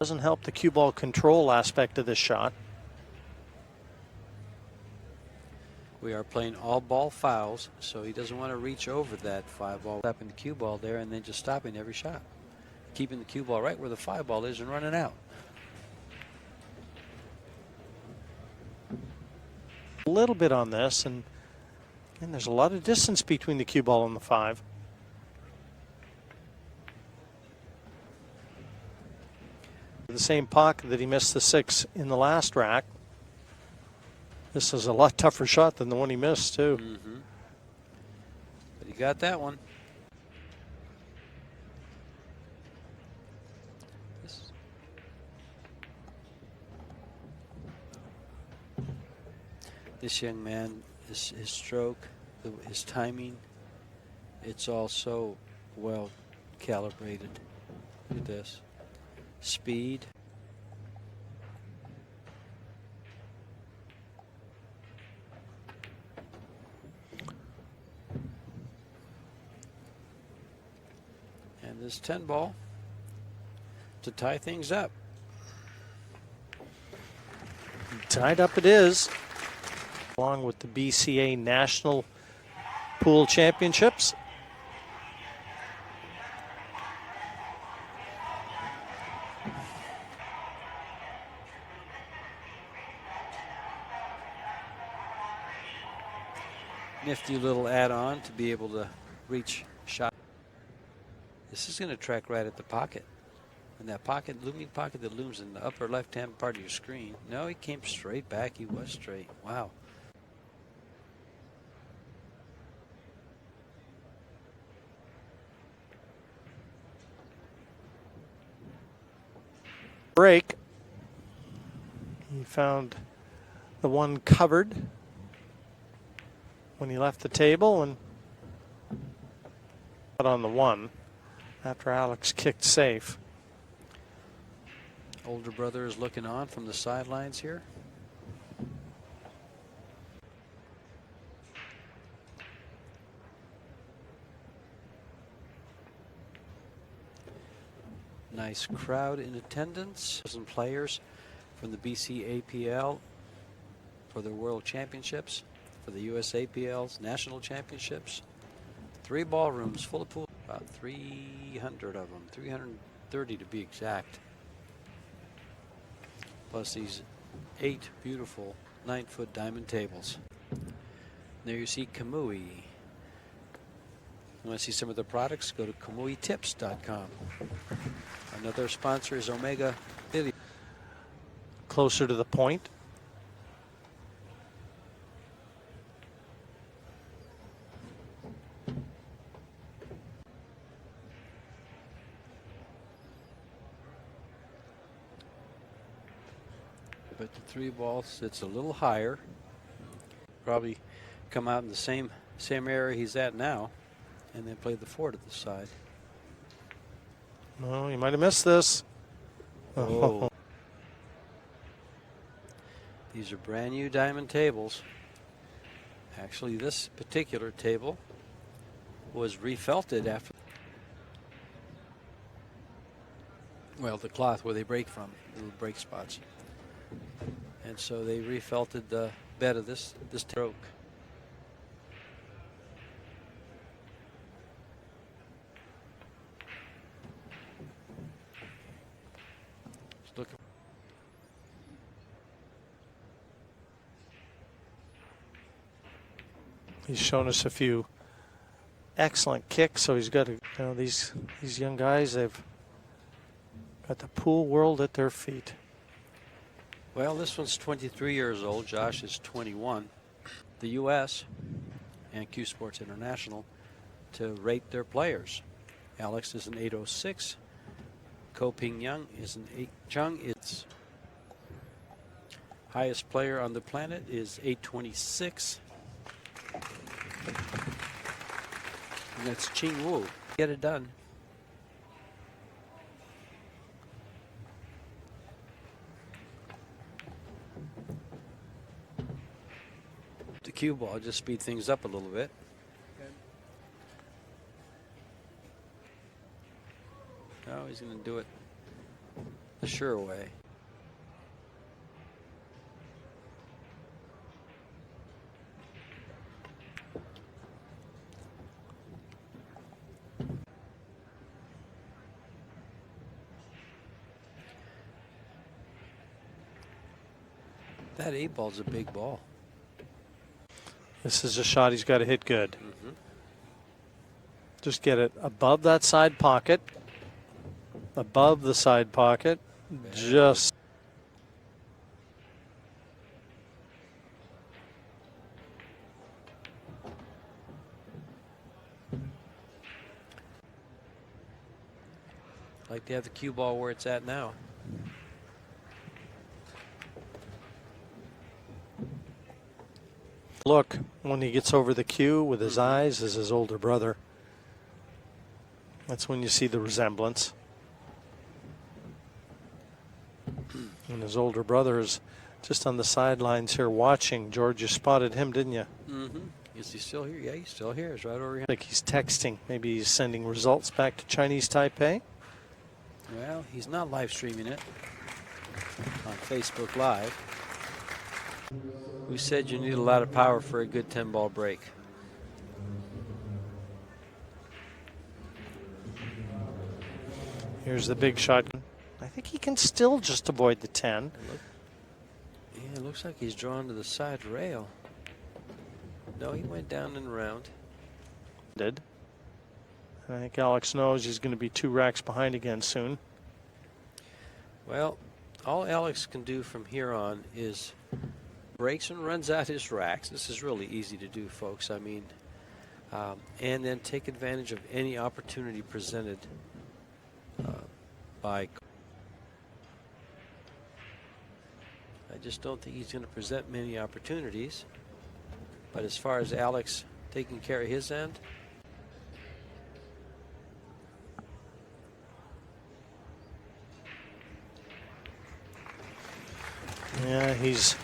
Doesn't help the cue ball control aspect of this shot. We are playing all ball fouls, so he doesn't want to reach over that 5-ball, stopping the cue ball there and then just stopping every shot. Keeping the cue ball right where the 5-ball is and running out. A little bit on this, and there's a lot of distance between the cue ball and the 5. The same pocket that he missed the 6 in the last rack. This is a lot tougher shot than the one he missed, too. But he got that one. This young man, his stroke, his timing, it's all so well calibrated. Look at this. Speed. And this 10-ball to tie things up. Tied up it is, along with the BCA National Pool Championships. Nifty little add-on to be able to reach shot. This is going to track right at the pocket. And that pocket, looming pocket that looms in the upper left-hand part of your screen. No, he came straight back. He was straight. Wow. Break. He found the one covered when he left the table and got on the 1 after Alex kicked safe. Older brother is looking on from the sidelines here. Nice crowd in attendance. Some players from the BCAPL for the World Championships, for the USAPL's National Championships. 3 ballrooms full of pool. About 300 of them, 330 to be exact. Plus these 8 beautiful 9-foot diamond tables. There you see Kamui. You want to see some of the products? Go to kamuitips.com. Another sponsor is Omega Billiards. Closer to the point. But the 3-ball sits a little higher. Probably come out in the same area he's at now, and then play the 4 to the side. No, you might have missed this. Oh. These are brand new diamond tables. Actually, this particular table was refelted after. Well, the cloth where they break from, little break spots. And so they refelted the bed of this stroke. Look. He's shown us a few excellent kicks, so he's got to, these young guys, they've got the pool world at their feet. Well, this one's 23 years old. Josh is 21. The U.S. and Q Sports International to rate their players. Alex is an 806. Ko Ping Chung is an 8. Chung, its highest player on the planet is 826. And that's Ching Wu. Get it done. The cue ball just speed things up a little bit. No, he's going to do it the sure way. That 8-ball's a big ball. This is a shot he's got to hit good. Mm-hmm. Just get it above that side pocket. Above the side pocket. Just. Like to have the cue ball where it's at now. Look, when he gets over the cue with his eyes as his older brother. That's when you see the resemblance. And his older brother is just on the sidelines here watching. George, you spotted him, didn't you? Mm-hmm. Is he still here? Yeah, he's still here. He's right over here. Like he's texting. Maybe he's sending results back to Chinese Taipei. Well, he's not live streaming it on Facebook Live. Who said you need a lot of power for a good 10-ball break? Here's the big shot. I think he can still just avoid the 10. Yeah, it looks like he's drawn to the side rail. No, he went down and around. Did. I think Alex knows he's going to be 2 racks behind again soon. Well, all Alex can do from here on is breaks and runs out his racks. This is really easy to do, folks. I mean, and then take advantage of any opportunity presented by. I just don't think he's going to present many opportunities. But as far as Alex taking care of his end, yeah, he's.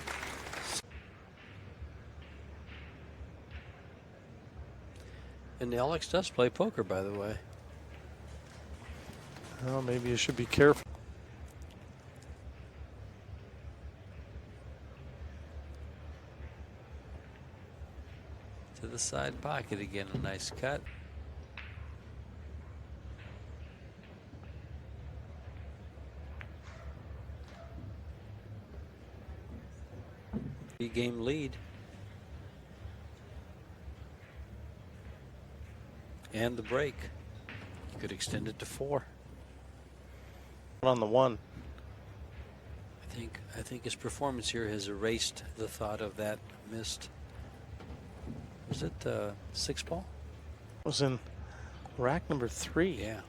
And Alex does play poker, by the way. Well, maybe you should be careful. To the side pocket again, a nice cut. Game lead. And the break. You could extend it to 4. On the 1. I think his performance here has erased the thought of that missed. Was it the 6-ball? Was in rack number 3. Yeah.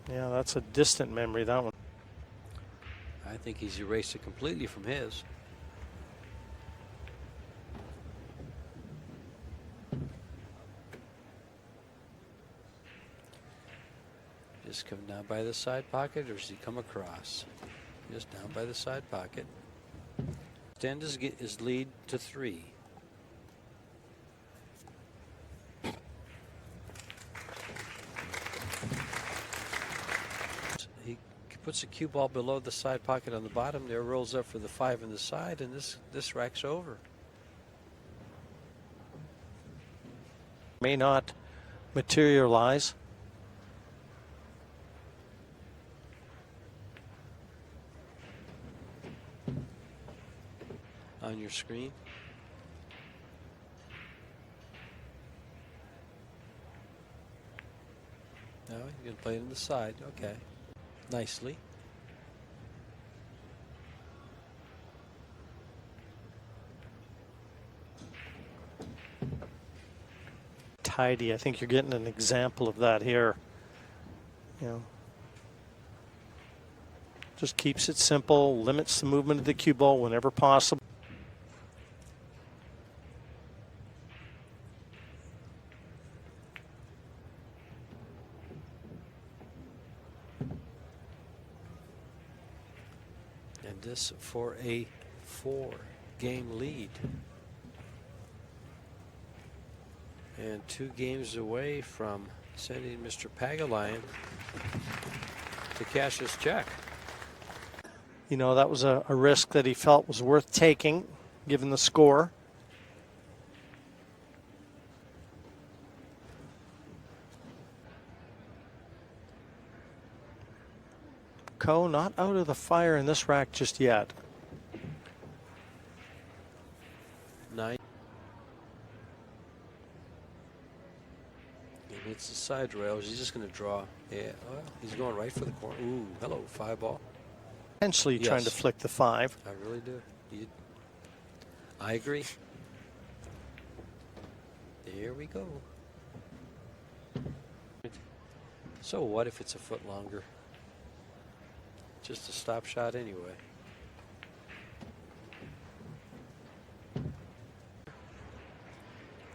Yeah, that's a distant memory, that one. I think he's erased it completely from his. Just come down by the side pocket, or does he come across? Just down by the side pocket. Extend his lead to 3. He puts a cue ball below the side pocket on the bottom there, rolls up for the 5 on the side, and this rack's over. May not materialize. On your screen. No, you're going to play it on the side. Okay. Nicely. Tidy. I think you're getting an example of that here. You know, just keeps it simple, limits the movement of the cue ball whenever possible. And this for a 4-game lead. And 2 games away from sending Mr. Pagalion to cash his check. You know, that was a risk that he felt was worth taking, given the score. Ko not out of the fire in this rack just yet. 9. He hits the side rails. He's just going to draw. Yeah, well, he's going right for the corner. Ooh, hello, 5-ball. Potentially trying to Yes. flick the 5. I really do. I agree. There we go. So what if it's a foot longer? Just a stop shot anyway.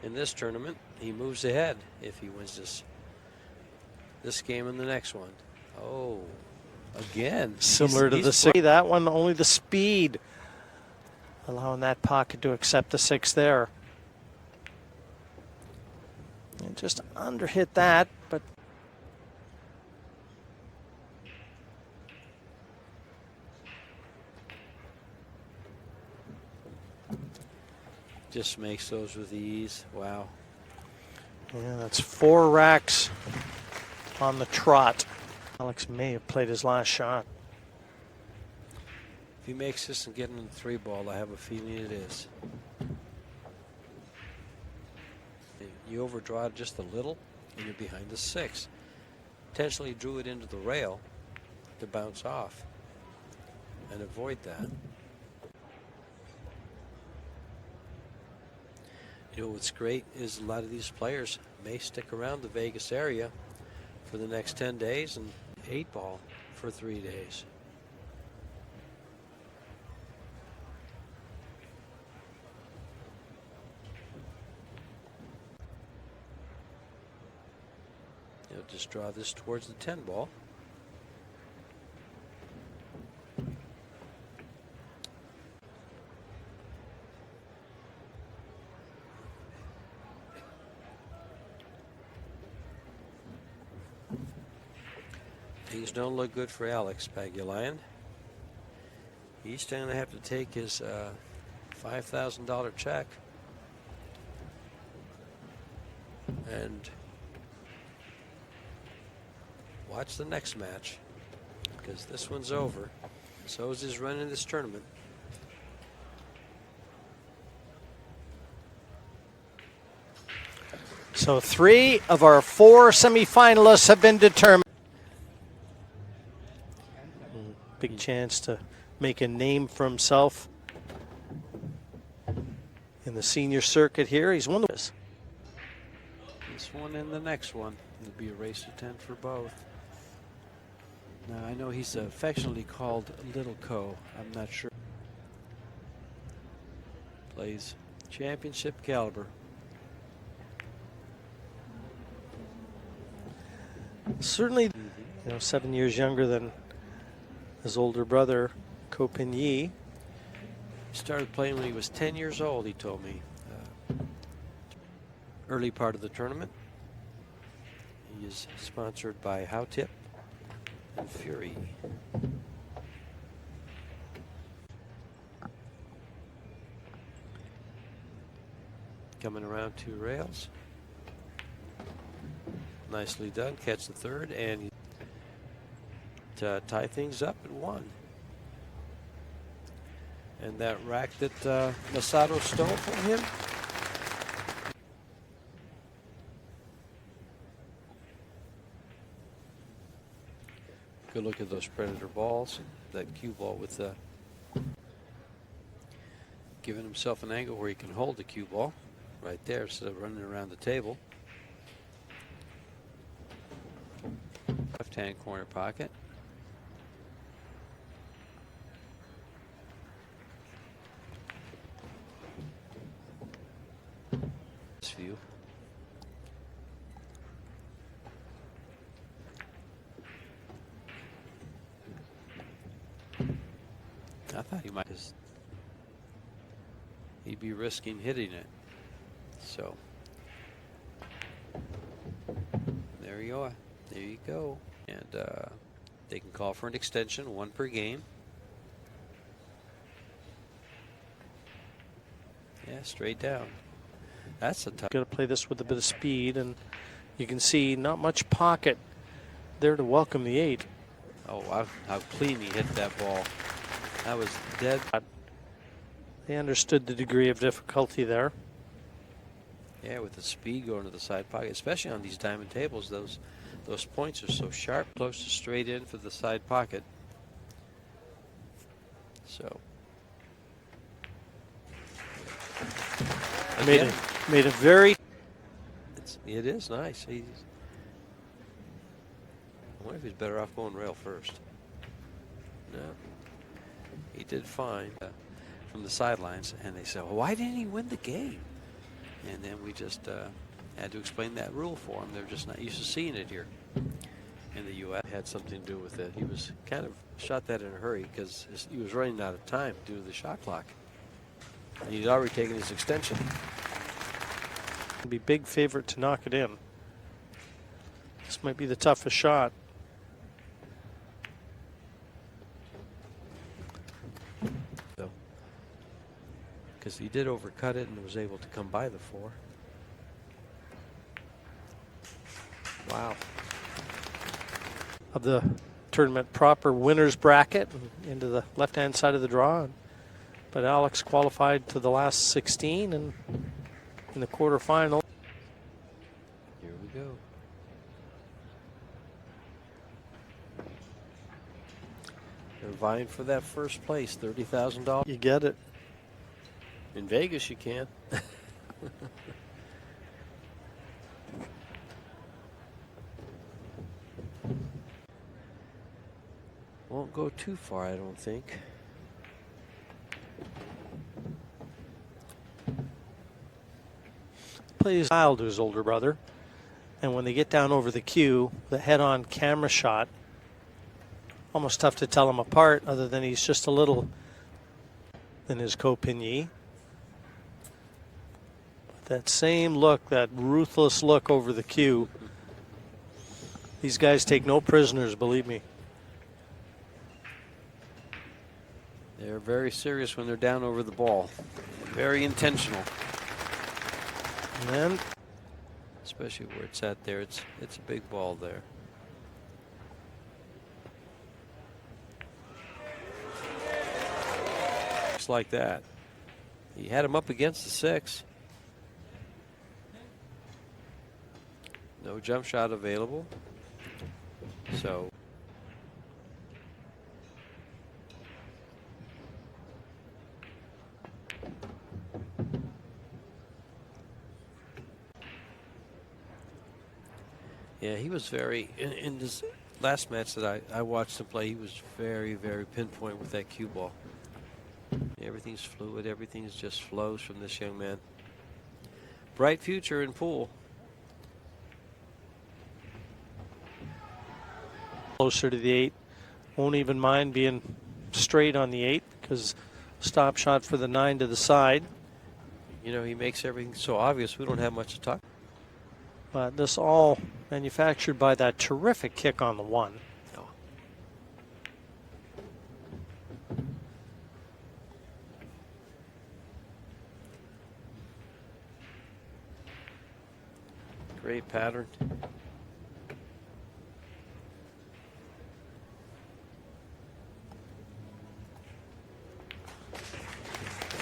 In this tournament, he moves ahead if he wins this game and the next one. Oh, again. Similar to the 6. That one, only the speed allowing that pocket to accept the 6 there. And just under hit that, but just makes those with ease. Wow. yeah, that's 4 racks on the trot. Alex may have played his last shot. If he makes this and getting in the 3-ball, I have a feeling it is. You overdraw it just a little, and you're behind the 6. Intentionally drew it into the rail to bounce off and avoid that. You know what's great is a lot of these players may stick around the Vegas area for the next 10 days and 8-ball for 3 days. You'll just draw this towards the 10-ball. Things don't look good for Alex Pagalion. He's going to have to take his $5,000 check and watch the next match, because this one's over. So is his run in this tournament. So 3 of our 4 semifinalists have been determined. Big chance to make a name for himself in the senior circuit here. He's won this. This one and the next one. It'll be a race to 10 for both. Now, I know he's affectionately called Little Ko. I'm not sure. Plays championship caliber. Certainly, you know, 7 years younger than his older brother, Ko Ping Chung. He started playing when he was 10 years old, he told me. Early part of the tournament. He is sponsored by How Tip and Fury. Coming around 2 rails. Nicely done. Catch the 3rd and to tie things up at 1. And that rack that Masato stole from him. Good look at those Predator balls. That cue ball with giving himself an angle where he can hold the cue ball right there instead of running around the table. Left-hand corner pocket. This view. I thought he might just, he'd be risking hitting it. So there There you are. There you go. And they can call for an extension, 1 per game. Yeah, straight down. That's a tough. Got to play this with a bit of speed, and you can see not much pocket there to welcome the 8. Oh, wow, how clean he hit that ball. That was dead. They understood the degree of difficulty there. Yeah, with the speed going to the side pocket, especially on these diamond tables, those points are so sharp, close to straight in for the side pocket. So Made a very. It is nice. I wonder if he's better off going rail first. No, he did fine from the sidelines, and they said, well, "Why didn't he win the game?" And then we just had to explain that rule for him. They're just not used to seeing it here in the U.S. Had something to do with it. He was kind of shot that in a hurry because he was running out of time due to the shot clock. And he'd already taken his extension. Be big favorite to knock it in. This might be the toughest shot. So, because he did overcut it and was able to come by the 4. Wow. Of the tournament proper winners bracket into the left-hand side of the draw. But Alex qualified to the last 16 and in the quarterfinal. Here we go. They're vying for that first place, $30,000. You get it. In Vegas, you can. Won't go too far, I don't think. Plays style to his older brother, and when they get down over the cue, the head-on camera shot, almost tough to tell them apart, other than he's just a little than his Ko Ping. That same look, that ruthless look over the cue. These guys take no prisoners, believe me. They're very serious when they're down over the ball. Very intentional. And then, especially where it's at there, it's a big ball there. Just like that. He had him up against the 6. No jump shot available. So yeah, he was very, in this last match that I watched him play, he was very, very pinpoint with that cue ball. Everything's fluid, everything just flows from this young man. Bright future in pool. closer to the 8. Won't even mind being straight on the 8 because stop shot for the 9 to the side. You know, he makes everything so obvious we don't have much to talk. But this all manufactured by that terrific kick on the 1. Oh. Great pattern.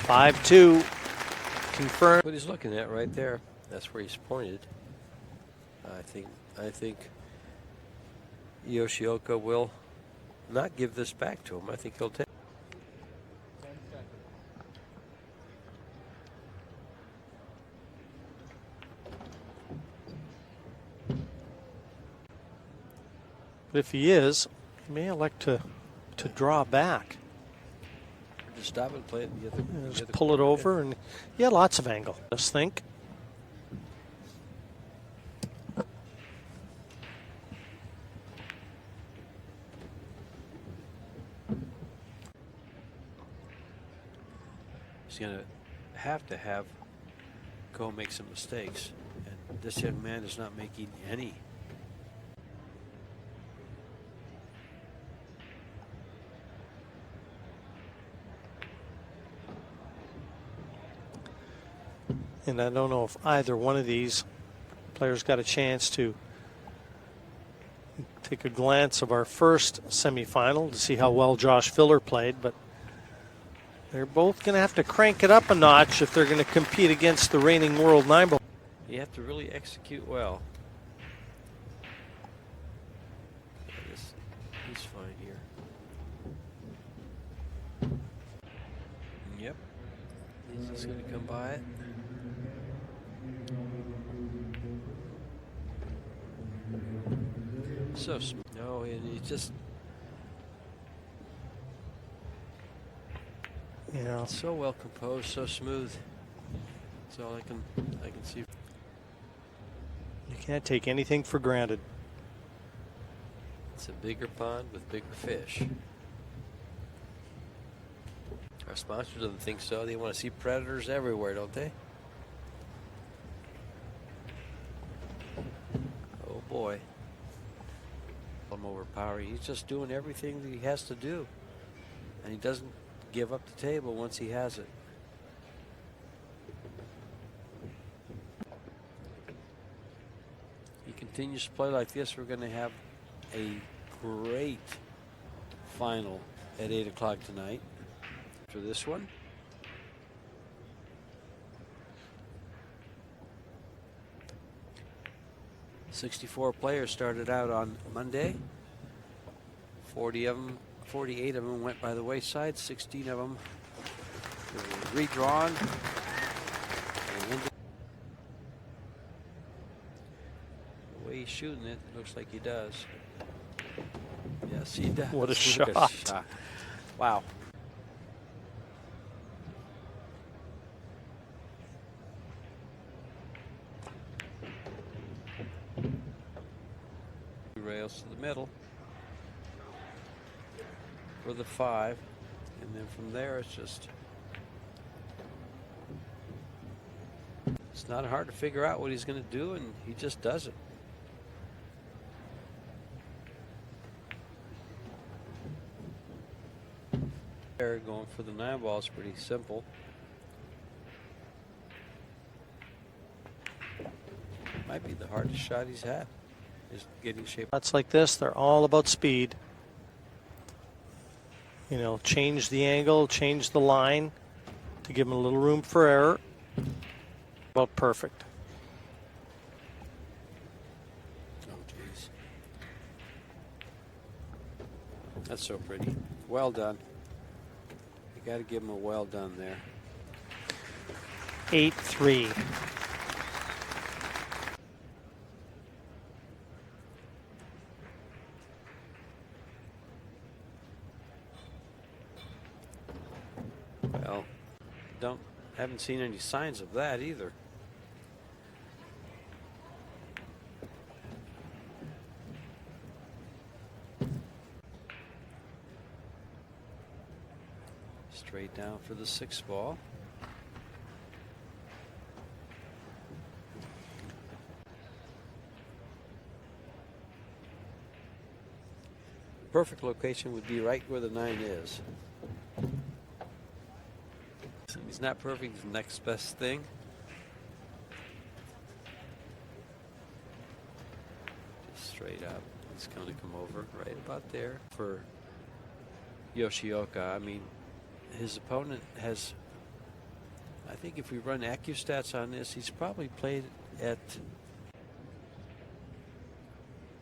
(5-2) confirmed. What he's looking at right there, that's where he's pointed. I think Yoshioka will not give this back to him. I think he'll take. But if he is, he may elect to draw back. Just stop and play it. Just pull it over, and yeah, lots of angle. Just think. He's going to have Ko make some mistakes, and this young man is not making any. And I don't know if either one of these players got a chance to take a glance of our first semifinal to see how well Josh Filler played, but they're both going to have to crank it up a notch if they're going to compete against the reigning world 9-ball. You have to really execute well. I guess he's fine here. Yep. He's just going to come by it. So smooth. No, and he just so well composed, so smooth. That's all I can see. You can't take anything for granted. It's a bigger pond with bigger fish. Our sponsor doesn't think so. They want to see predators everywhere, don't they? Oh boy. I'm overpowering. He's just doing everything that he has to do. And he doesn't give up the table once he has it. He continues to play like this, we're going to have a great final at 8 o'clock tonight. After this one. "64 players started out on Monday. 48 of them went by the wayside. 16 of them were redrawn. And the way he's shooting it, looks like he does. Yes, he does. What a Look shot. Wow. Rails to the middle for the 5, and then from there it's not hard to figure out what he's going to do, and he just does it. There, going for the 9 ball is pretty simple. Might be the hardest shot he's had. Is getting shape. Shots like this, they're all about speed. You know, change the angle, change the line to give him a little room for error. About perfect. Oh, jeez. That's so pretty. Well done. You got to give him a well done there. 8-3. Well, haven't seen any signs of that either. Straight down for the 6 ball. Perfect location would be right where the 9 is. He's not perfect, the next best thing. Just straight up. It's going to come over right about there for Yoshioka. I mean, his opponent has, I think if we run AccuStats on this, he's probably played at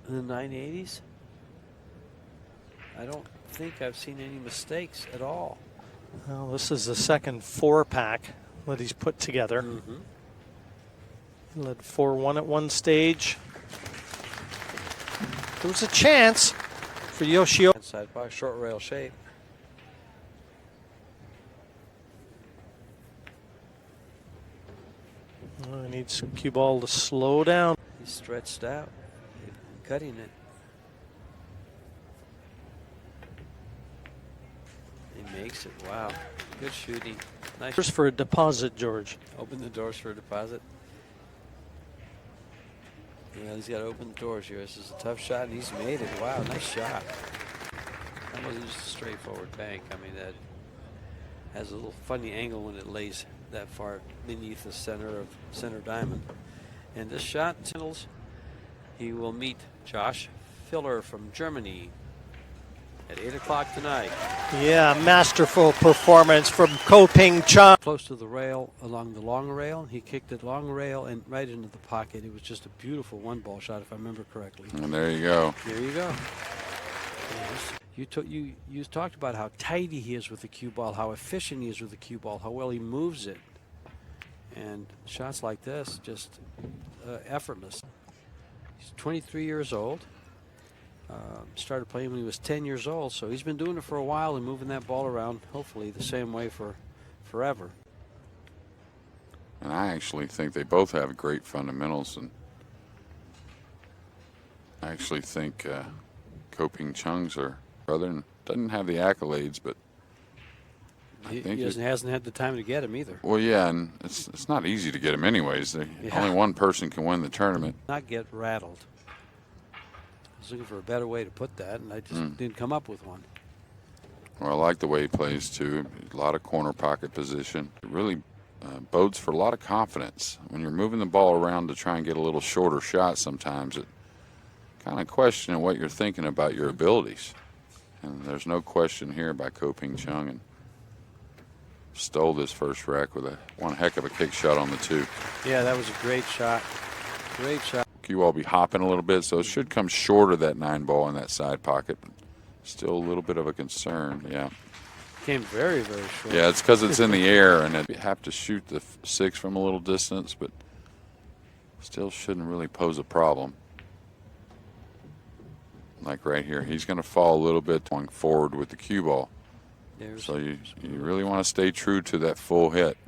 the 980s. I don't think I've seen any mistakes at all. Well, this is the second 4-pack that he's put together. He led 4-1 at one stage. There was a chance for Yoshio. Inside box, short rail shape. He needs cue ball to slow down. He's stretched out, cutting it. He makes it. Wow. Good shooting. Nice. First for a deposit, George. Open the doors for a deposit. Yeah, he's got to open the doors here. This is a tough shot, and he's made it. Wow, nice shot. That wasn't just a straightforward bank. I mean, that has a little funny angle when it lays that far beneath the center diamond. And this shot, he will meet Josh Filler from Germany at 8 o'clock tonight. Yeah, masterful performance from Ko Ping Chung. Close to the rail, along the long rail. He kicked it long rail and right into the pocket. It was just a beautiful one-ball shot, if I remember correctly. And there you go. There you go. You talked about how tidy he is with the cue ball, how efficient he is with the cue ball, how well he moves it. And shots like this, just effortless. He's 23 years old. Started playing when he was 10 years old, so he's been doing it for a while and moving that ball around, hopefully the same way for forever. And I actually think they both have great fundamentals, and I actually think Ko Ping Chung's are brother and doesn't have the accolades, but He hasn't had the time to get him either. Well, yeah, and it's not easy to get him anyways. Only one person can win the tournament. Not get rattled. I was looking for a better way to put that, and I just didn't come up with one. Well, I like the way he plays too. A lot of corner pocket position. It really bodes for a lot of confidence. When you're moving the ball around to try and get a little shorter shot, sometimes it kind of questioning what you're thinking about your abilities. And there's no question here by Ko Ping Chung, and stole this first rack with one heck of a kick shot on the 2. Yeah, that was a great shot. Great shot. Cue ball be hopping a little bit, so it should come short of that 9 ball in that side pocket. But still a little bit of a concern, yeah. Came very, very short. Yeah, it's because it's in the air, and you have to shoot the 6 from a little distance, but still shouldn't really pose a problem. Like right here, he's going to fall a little bit going forward with the cue ball. So you really want to stay true to that full hit.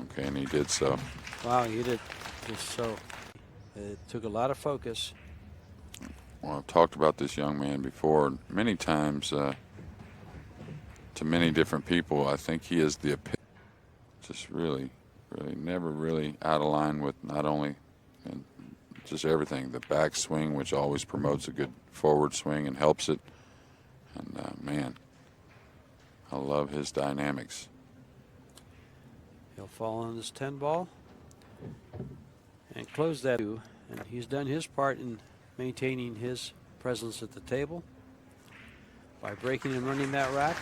Okay, and he did so. Wow, he did just so. It took a lot of focus. Well, I've talked about this young man before many times to many different people. I think he is the epitome. Just really never really out of line with not only and just everything. The back swing, which always promotes a good forward swing and helps it. And man, I love his dynamics. He'll fall on this 10 ball and close that 2. And he's done his part in maintaining his presence at the table by breaking and running that rack.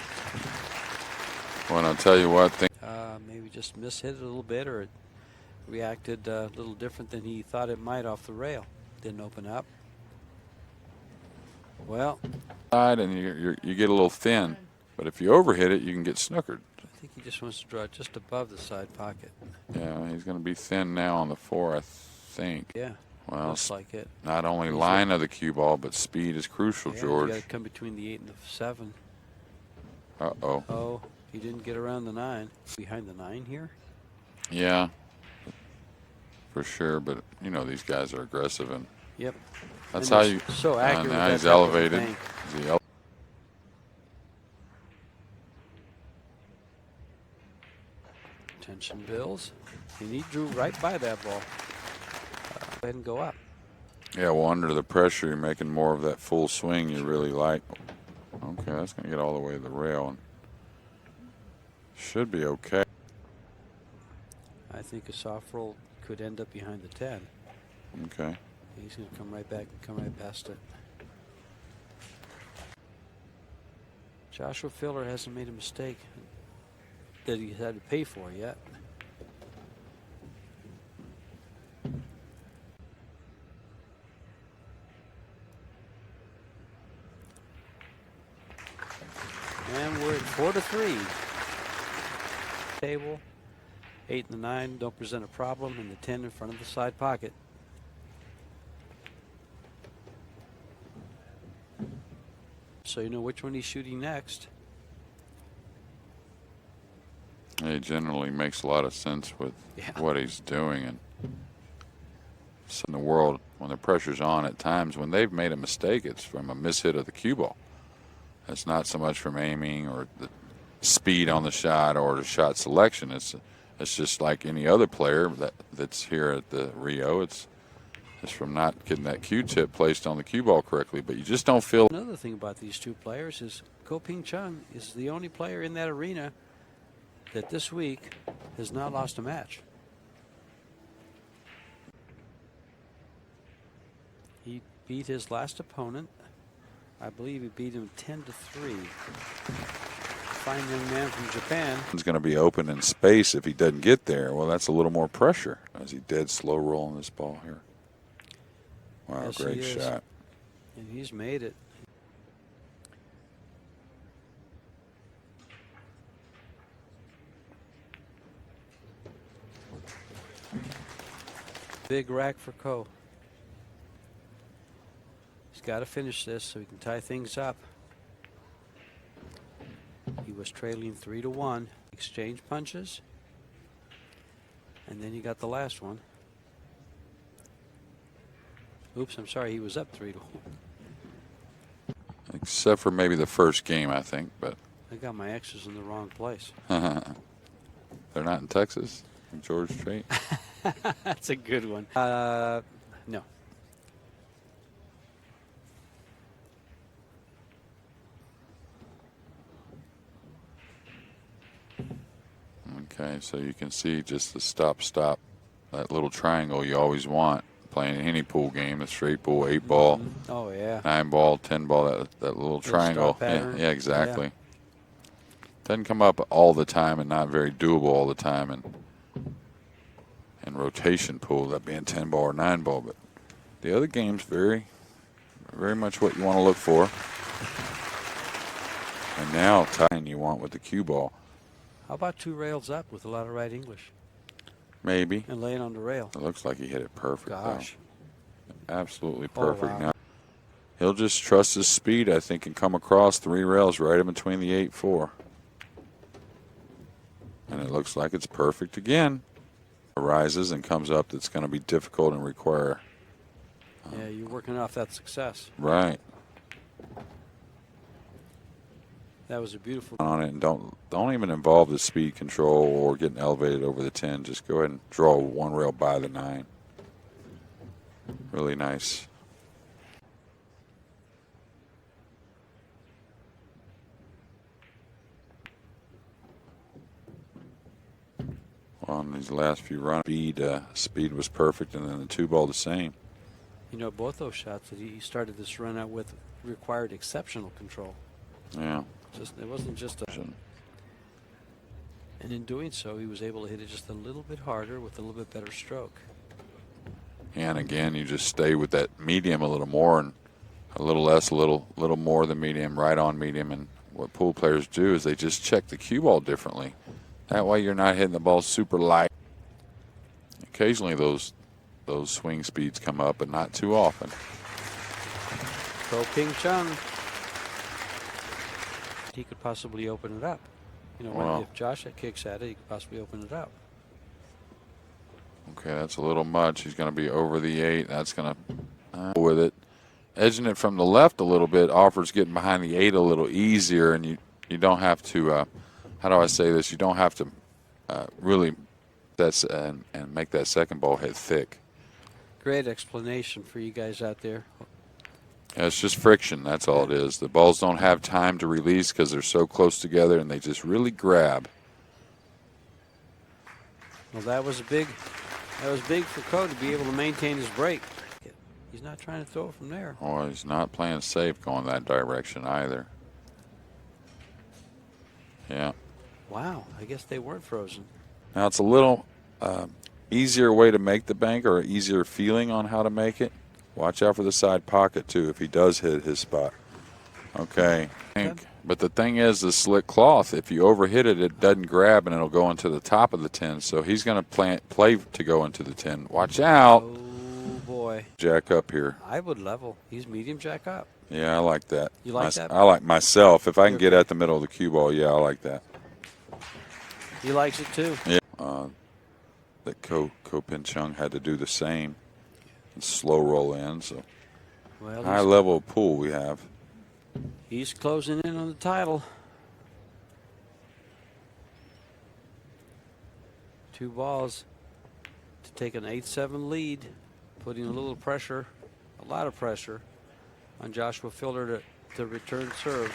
Well, and I'll tell you what. Maybe just mishit it a little bit, or it reacted a little different than he thought it might off the rail. Didn't open up. Well, And you get a little thin, but if you overhit it, you can get snookered. I think he just wants to draw it just above the side pocket. Yeah, he's going to be thin now on the 4, I think. Yeah, well, looks like it. Not only line of the cue ball, but speed is crucial, yeah, George. You got to come between the 8 and the 7. Uh-oh. Oh, he didn't get around the 9. Behind the 9 here? Yeah, for sure. But, you know, these guys are aggressive. And yep. That's and how you. So accurate. Now he's elevated. Attention, Bills. And he drew right by that ball. Go ahead and go up. Yeah, well, under the pressure, you're making more of that full swing you really like. Okay, that's going to get all the way to the rail. And should be okay. I think a soft roll could end up behind the 10. Okay. He's going to come right back and come right past it. Joshua Filler hasn't made a mistake that he's had to pay for yet. And we're at 4-3. Table. 8 and the 9 don't present a problem, and the 10 in front of the side pocket. So you know which one he's shooting next. It generally makes a lot of sense with what he's doing. And so in the world, when the pressure's on at times, when they've made a mistake, it's from a mishit of the cue ball. It's not so much from aiming or the speed on the shot or the shot selection. It's just like any other player that's here at the Rio. It's from not getting that cue tip placed on the cue ball correctly. But you just don't feel. Another thing about these two players is Ko Ping Chung is the only player in that arena that this week has not lost a match. He beat his last opponent. I believe he beat him 10-3. Fine young man from Japan. He's going to be open in space if he doesn't get there. Well, that's a little more pressure as he dead slow rolling this ball here. Wow, Yes, great he is. shot. And he's made it. Big rack for Ko. He's got to finish this so he can tie things up. He was trailing 3-1. Exchange punches. And then you got the last one. Oops, I'm sorry, he was up 3-1. Except for maybe the first game, I think, but I got my X's in the wrong place. they're not in Texas, in George Strait. That's a good one. No. Okay, so you can see just the stop, that little triangle you always want playing any pool game, a straight pool, 8 ball, Oh, yeah. 9 ball, 10 ball, that little triangle. stop pattern. Yeah, exactly. Yeah. Doesn't come up all the time and not very doable all the time in rotation pool, that being 10 ball or 9 ball. But the other game's very much what you want to look for. And now tying you want with the cue ball. How about 2 rails up with a lot of right English? Maybe. And laying on the rail. It looks like he hit it perfect. Gosh. Though. Absolutely perfect. wow. Now he'll just trust his speed, I think, and come across 3 rails right in between the 8-4. And it looks like it's perfect again. Arises and comes up that's going to be difficult and require. Yeah, you're working off that success. Right. That was a beautiful. On it, and don't even involve the speed control or getting elevated over the 10. Just go ahead and draw 1 rail by the 9. Really nice. On these last few runs, speed was perfect, and then the 2 ball the same. You know, both those shots that he started this run out with required exceptional control. Yeah. It wasn't just a. And in doing so, he was able to hit it just a little bit harder with a little bit better stroke. And again, you just stay with that medium a little more and a little less, a little more than medium, right on medium. And what pool players do is they just check the cue ball differently. That way you're not hitting the ball super light. Occasionally those swing speeds come up, but not too often. Ko Ping Chung. He could possibly open it up. You know, Wow. if Josh kicks at it, he could possibly open it up. Okay, that's a little much. He's going to be over the 8. That's going to with it. Edging it from the left a little bit offers getting behind the 8 a little easier, and you don't have to, how do I say this? You don't have to really and make that second ball hit thick. Great explanation for you guys out there. Yeah, it's just friction. That's all it is. The balls don't have time to release because they're so close together, and they just really grab. Well, that was big for Ko to be able to maintain his break. He's not trying to throw it from there. Oh, he's not playing safe going that direction either. Yeah. Wow, I guess they weren't frozen. Now it's a little easier way to make the bank, or easier feeling on how to make it. Watch out for the side pocket too if he does hit his spot. Okay. But the thing is, the slick cloth, if you overhit it, it doesn't grab and it'll go into the top of the 10. So he's going to play to go into the 10. Watch out. Oh, boy. Jack up here. I would level. He's medium jack up. Yeah, I like that. You like that? I like myself. If I can get Okay. at the middle of the cue ball, yeah, I like that. He likes it too. Yeah. That Ko Ping Chung had to do the same. And slow roll in. So Well, high level of pool we have. he's closing in on the title. 2 balls to take an 8-7 lead, putting a little pressure, a lot of pressure, on Joshua Fielder to return serve.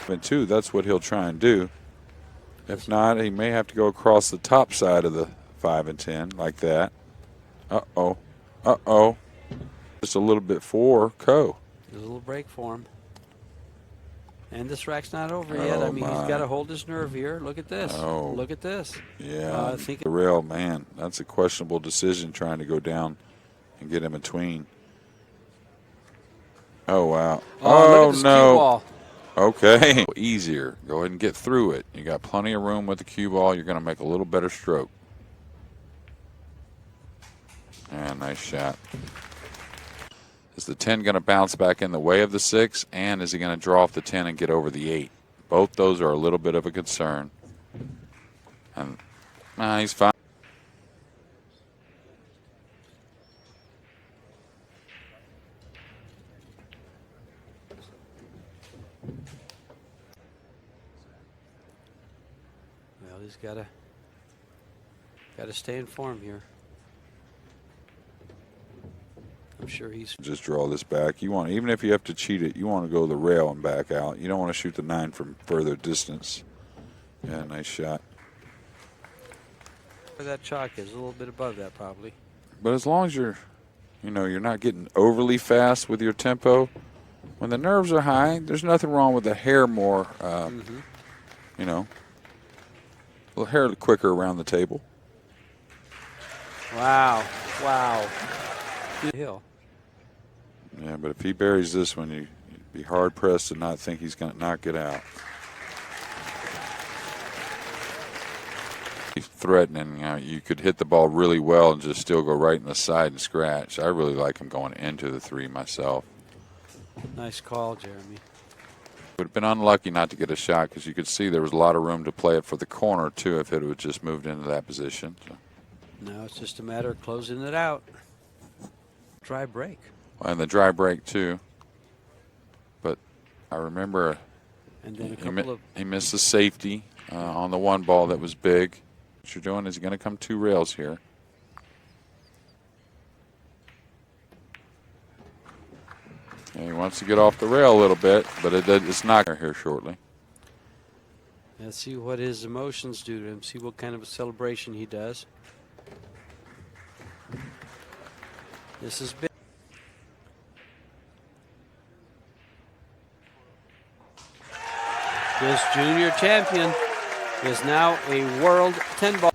And 2, that's what he'll try and do. If not, he may have to go across the top side of the 5 and 10 like that. Uh-oh. Uh-oh. Just a little bit for Ko. There's a little break for him. And this rack's not over yet. I mean, my. he's got to hold his nerve here. Look at this. Oh. Look at this. Yeah. I think the rail, man, that's a questionable decision trying to go down and get in between. Oh, wow. look at this cue ball. Okay. Easier. Go ahead and get through it. You got plenty of room with the cue ball. You're going to make a little better stroke. Yeah, nice shot. Is the 10 going to bounce back in the way of the 6? And is he going to draw off the 10 and get over the 8? Both those are a little bit of a concern. And he's fine. Well, he's got to stay in form here. I'm sure he's just draw this back. You want, even if you have to cheat it, you want to go the rail and back out. You don't want to shoot the 9 from further distance. Yeah, nice shot. where that chalk is, a little bit above that probably. But as long as you're not getting overly fast with your tempo, when the nerves are high, there's nothing wrong with a hair more, a little hair quicker around the table. Wow. Wow. Hill. Yeah, but if he buries this one, you'd be hard-pressed to not think he's going to knock it out. He's threatening. You could hit the ball really well and just still go right in the side and scratch. I really like him going into the 3 myself. Nice call, Jeremy. Would have been unlucky not to get a shot because you could see there was a lot of room to play it for the corner, too, if it would just moved into that position. So. Now it's just a matter of closing it out. Dry break. And the dry break, too. But I remember and then a couple he missed the safety on the 1 ball that was big. What you're doing is you're going to come 2 rails here. And he wants to get off the rail a little bit, but it's not here shortly. Let's see what his emotions do to him. See what kind of a celebration he does. This is big. This junior champion is now a world 10-ball.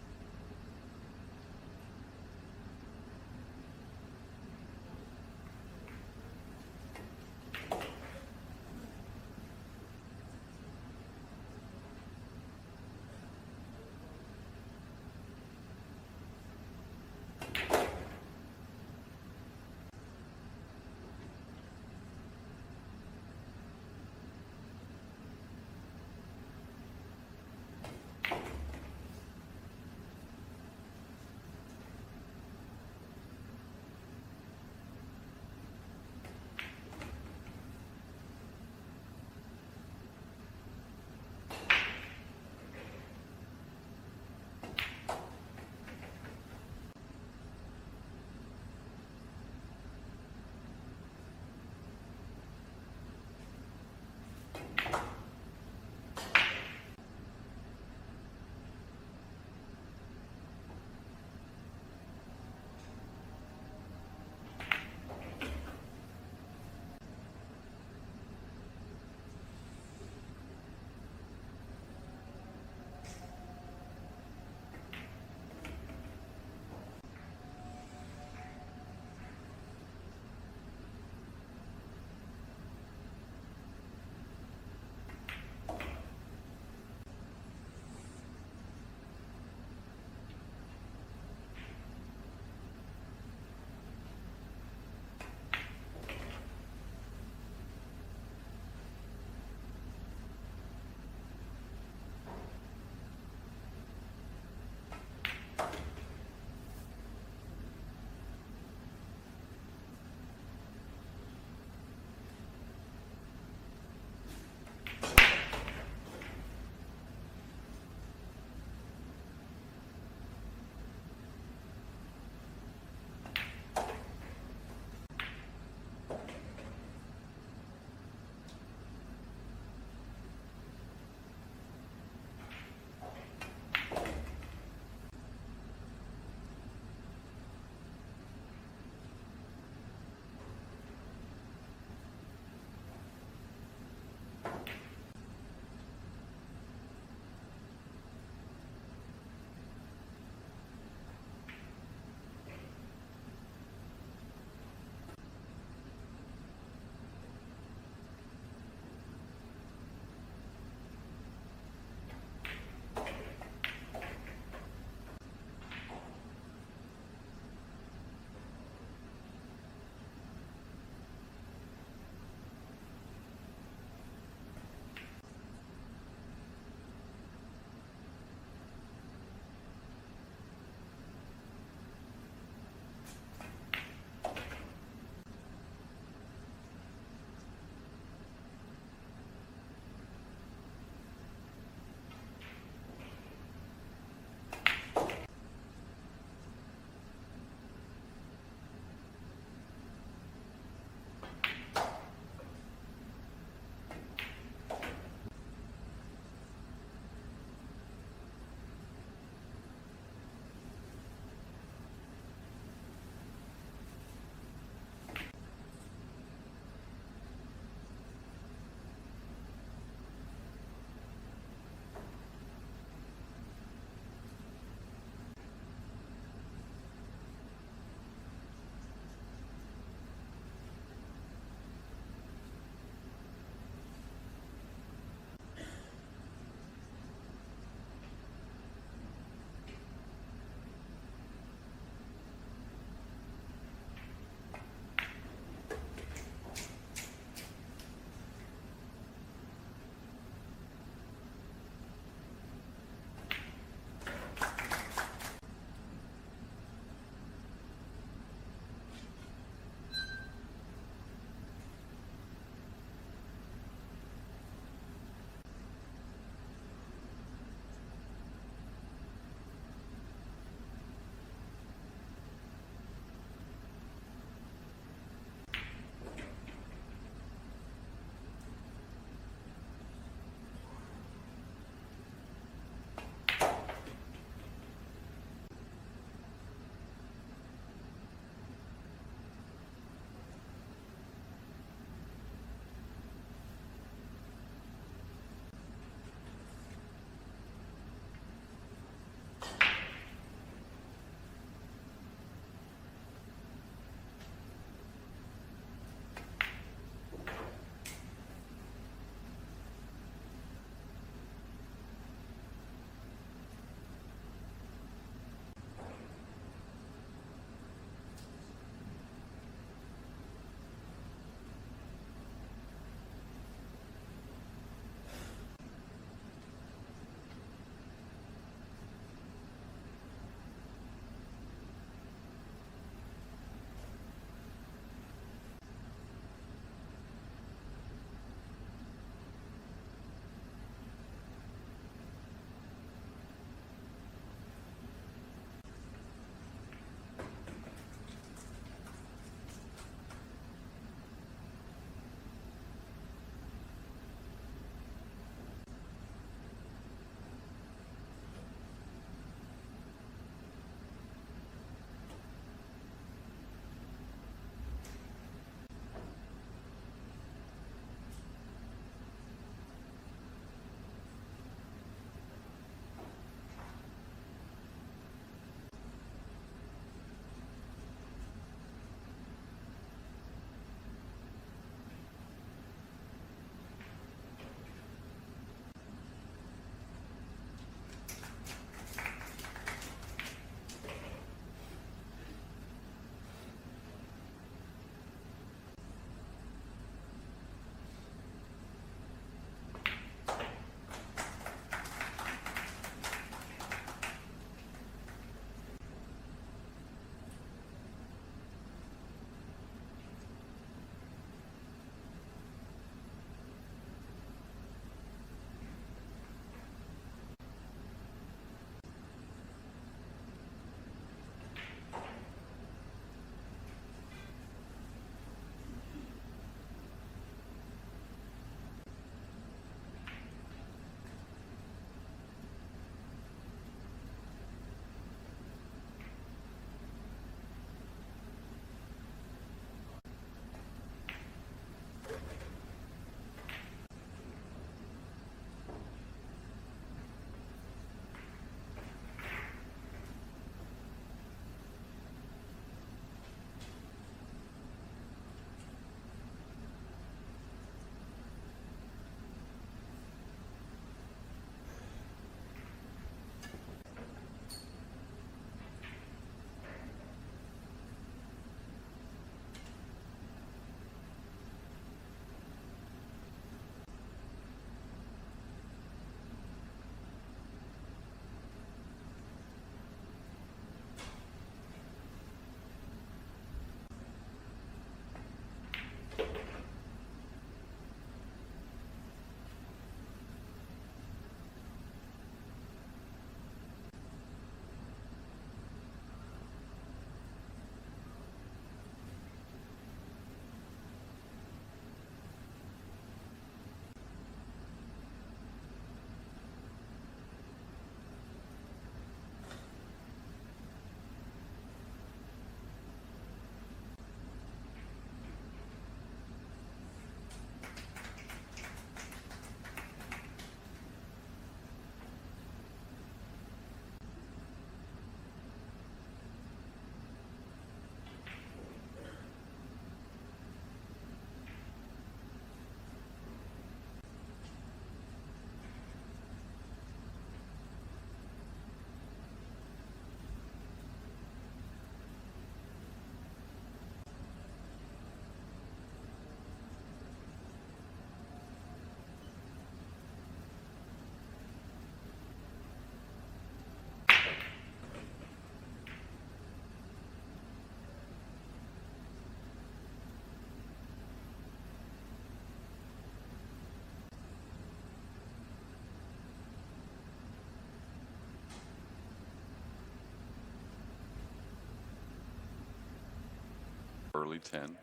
early 10.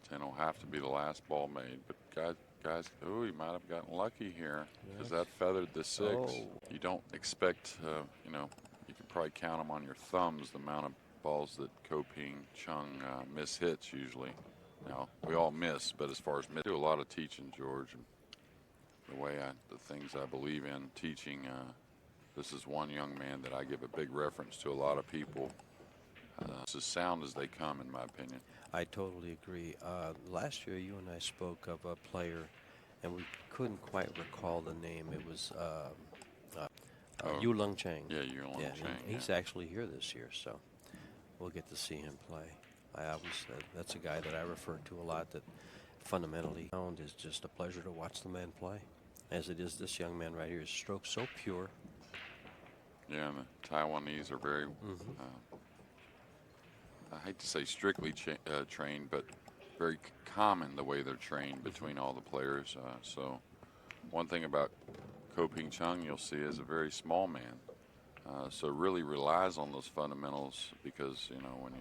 10 will have to be the last ball made. But guys, oh, he might have gotten lucky here because that feathered the 6. Oh. You don't expect, you know, you can probably count them on your thumbs the amount of balls that Ko Ping Chung miss hits usually. Now, we all miss, but as far as I do a lot of teaching, George, and the things I believe in teaching, this is one young man that I give a big reference to a lot of people. It's as sound as they come, in my opinion. I totally agree. Last year, you and I spoke of a player, and we couldn't quite recall the name. It was Yu Lung Chang. Yeah, Yu Lung Chang. And he's actually here this year, so we'll get to see him play. That's a guy that I refer to a lot. That fundamentally sound is just a pleasure to watch the man play, as it is this young man right here. His stroke's so pure. Yeah, and the Taiwanese are very. I hate to say strictly trained, but very common the way they're trained between all the players. So one thing about Ko Ping Chung you'll see is a very small man. So really relies on those fundamentals because, you know, when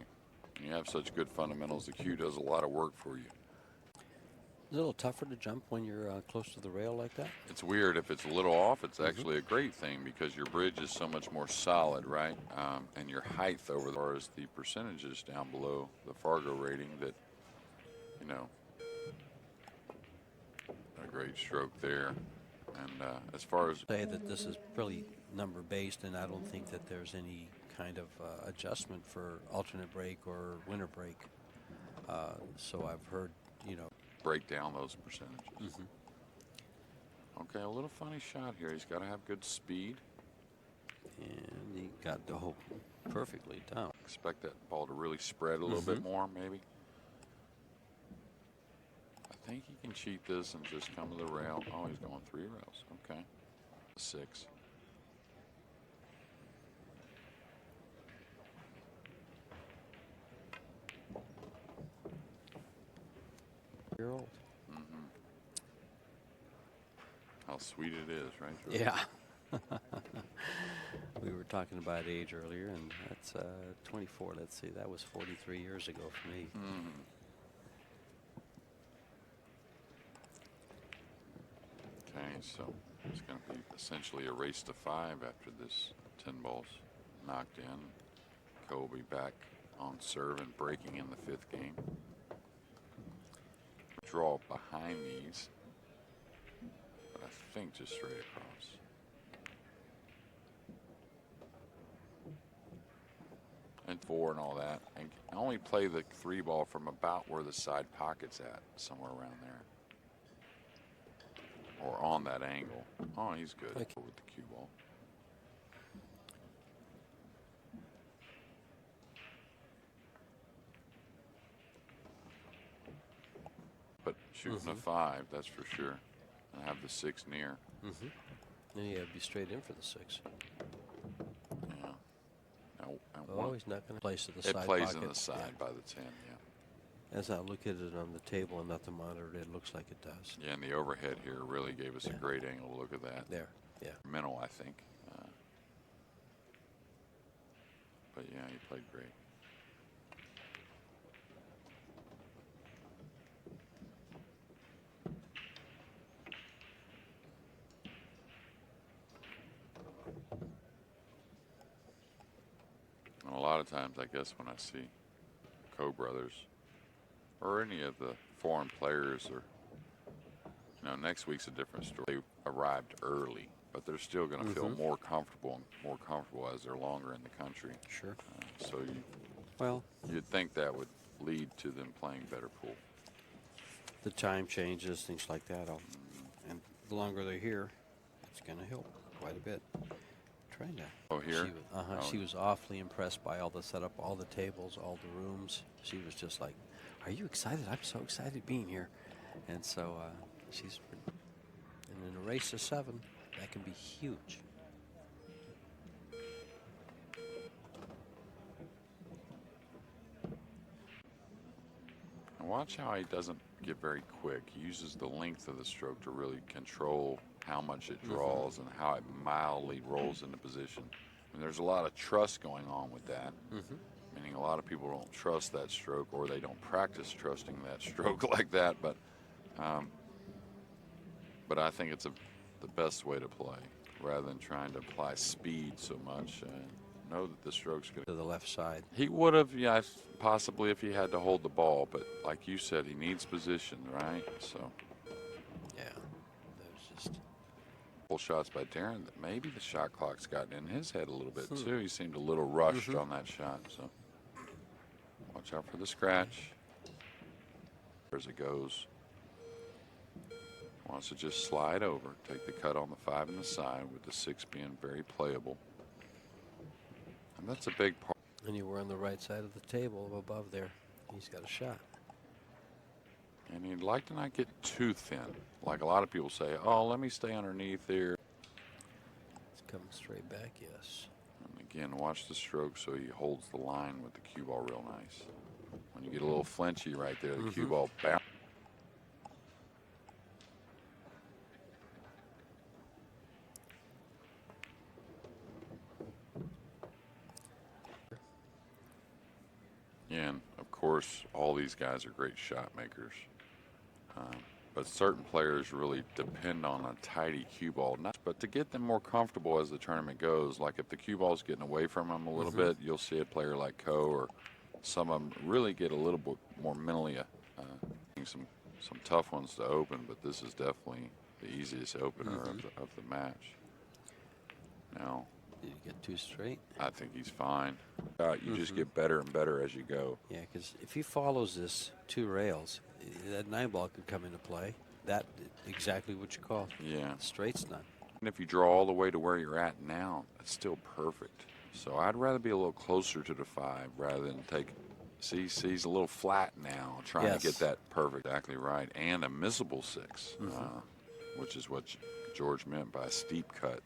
you have such good fundamentals, the cue does a lot of work for you. A little tougher to jump when you're close to the rail like that? It's weird. If it's a little off, it's actually a great thing because your bridge is so much more solid, right? And your height over as far as the percentages down below the Fargo rating that, you know, a great stroke there. And as far as... Say that this is really number based, and I don't think that there's any kind of adjustment for alternate break or winter break. So I've heard, you know... break down those percentages. Okay, a little funny shot here. He's got to have good speed. And he got the hole perfectly down. Expect that ball to really spread a little bit more, maybe. I think he can cheat this and just come to the rail. Oh, he's going 3 rails. Okay. 6. Year old. How sweet it is, right, George? Yeah. We were talking about age earlier, and that's 24. Let's see, that was 43 years ago for me. Okay, so it's going to be essentially a race to 5 after this 10 balls knocked in. Ko will be back on serve and breaking in the 5th game. Draw behind these, but I think just straight across. And 4 and all that. And only play the 3 ball from about where the side pocket's at, somewhere around there. Or on that angle. Oh, he's good with the cue ball. But shooting a 5, that's for sure. And have the 6 near. And he'd be straight in for the 6. Yeah. Oh, he's not going to place to the side pocket. It plays pocket. in the side by the 10, yeah. As I look at it on the table and not the monitor, it looks like it does. Yeah, and the overhead here really gave us a great angle to look at that. There, yeah. Mental, I think. But yeah, he played great. And a lot of times, I guess, when I see Ko brothers or any of the foreign players, or, you know, next week's a different story. They arrived early, but they're still going to feel more comfortable as they're longer in the country. Sure. So Well, you'd think that would lead to them playing better pool. the time changes, things like that. And the longer they're here, it's going to help quite a bit. Trying to. Oh, here? She was awfully impressed by all the setup, all the tables, all the rooms. She was just like, "Are you excited? I'm so excited being here." And so she's. And in a race to 7, that can be huge. And watch how he doesn't get very quick. He uses the length of the stroke to really control how much it draws and how it mildly rolls into position. And there's a lot of trust going on with that, meaning A lot of people don't trust that stroke, or they don't practice trusting that stroke like that. But I think it's the best way to play, rather than trying to apply speed so much. Know that the stroke's going to the left side. He would have, yeah, possibly if he had to hold the ball, but like you said, he needs position, right? So, yeah, there's just full shots by Darren. That maybe the shot clock's gotten in his head a little bit too. He seemed a little rushed on that shot. So, watch out for the scratch. As it goes, wants to just slide over, take the cut on the 5 and the side, with the 6 being very playable. And that's a big part. And you were on the right side of the table above there. He's got a shot. And you'd like to not get too thin. Like a lot of people say, oh, let me stay underneath here. It's coming straight back, yes. And again, watch the stroke so he holds the line with the cue ball real nice. When you get a little flinchy right there, the cue ball bounce. And of course, all these guys are great shot makers. But certain players really depend on a tidy cue ball. But to get them more comfortable as the tournament goes, like if the cue ball's getting away from them a little bit, you'll see a player like Ko, or some of them really get a little bit more mentally some tough ones to open. But this is definitely the easiest opener of the match. Now, did you get 2 straight? I think he's fine. You just get better and better as you go. Yeah, because if he follows this 2 rails, that 9 ball could come into play. That exactly what you call. Yeah. Straight's none. And if you draw all the way to where you're at now, it's still perfect. So I'd rather be a little closer to the 5 rather than take. See, he's a little flat now, trying to get that perfect. Exactly right. And a missable 6, which is what George meant by a steep cut.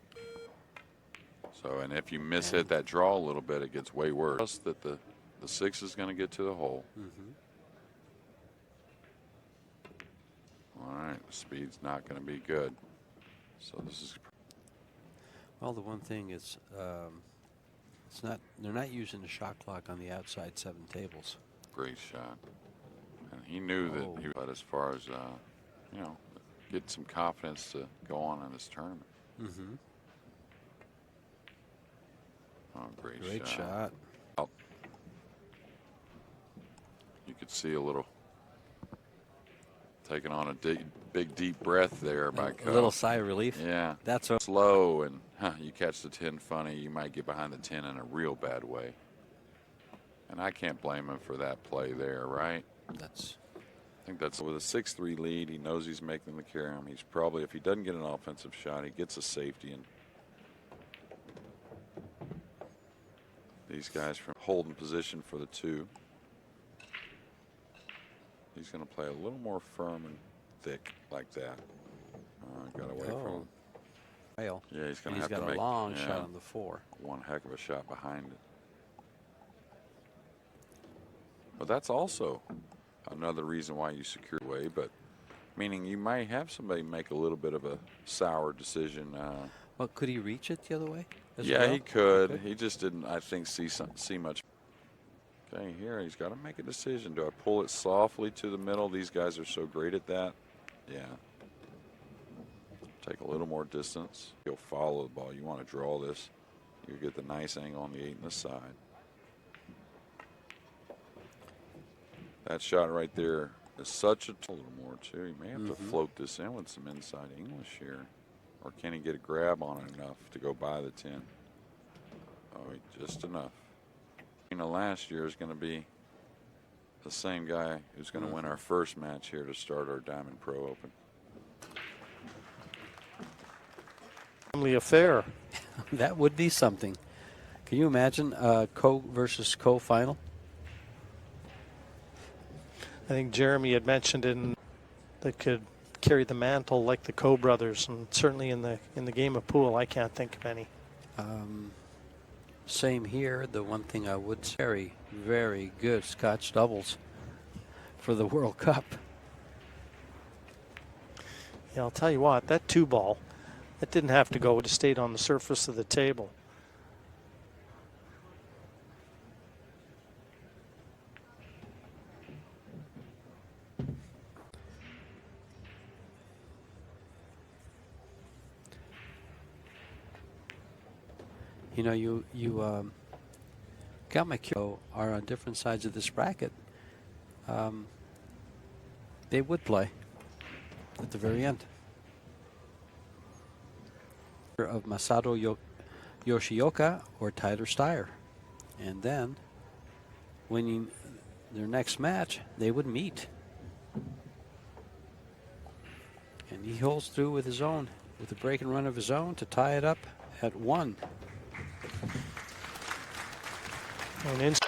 So, and if you hit that draw a little bit, it gets way worse. Plus that the 6 is going to get to the hole. All right, the speed's not going to be good. So this is. Well, the one thing is, it's not. They're not using the shot clock on the outside 7 tables. Great shot, and he knew that he. But as far as get some confidence to go on in this tournament. Oh, great shot. You could see a little taking on a big deep breath there by Ko. A little sigh of relief. Yeah. That's slow, and you catch the 10 funny, you might get behind the 10 in a real bad way. And I can't blame him for that play there, right? I think that's with a 6-3 lead. He knows he's making the carry. He's probably, if he doesn't get an offensive shot, he gets a safety. And these guys from holding position for the 2. He's going to play a little more firm and thick like that. Got away from him. Rail. Yeah, he's going to have to make. He's got a long shot on the 4. One heck of a shot behind it. But that's also another reason why you secure away. But meaning you might have somebody make a little bit of a sour decision. Well, could he reach it the other way? Yeah, he could. Okay. He just didn't, I think, see much. Okay, here he's got to make a decision. Do I pull it softly to the middle? These guys are so great at that. Yeah. Take a little more distance. You'll follow the ball. You want to draw this. You get the nice angle on the 8 and the side. That shot right there is such a little more too. You may have to float this in with some inside English here. Or can he get a grab on it enough to go by the 10? Oh, just enough. Last year is going to be the same guy who's going to win our first match here to start our Diamond Pro Open. Family affair. That would be something. Can you imagine Ko versus Ko final? I think Jeremy had mentioned that could carry the mantle like the Ko brothers, and certainly in the game of pool, I can't think of any. Same here. The one thing I would say, very, very good Scotch doubles for the World Cup. Yeah, I'll tell you what, that 2 ball, that didn't have to go. It stayed on the surface of the table. you know, you got my cue are on different sides of this bracket. They would play at the very end. Of Masato Yoshioka or Tyler Steyer. And then, winning their next match, they would meet. And he holds through with his own, with a break and run of his own to tie it up at 1. And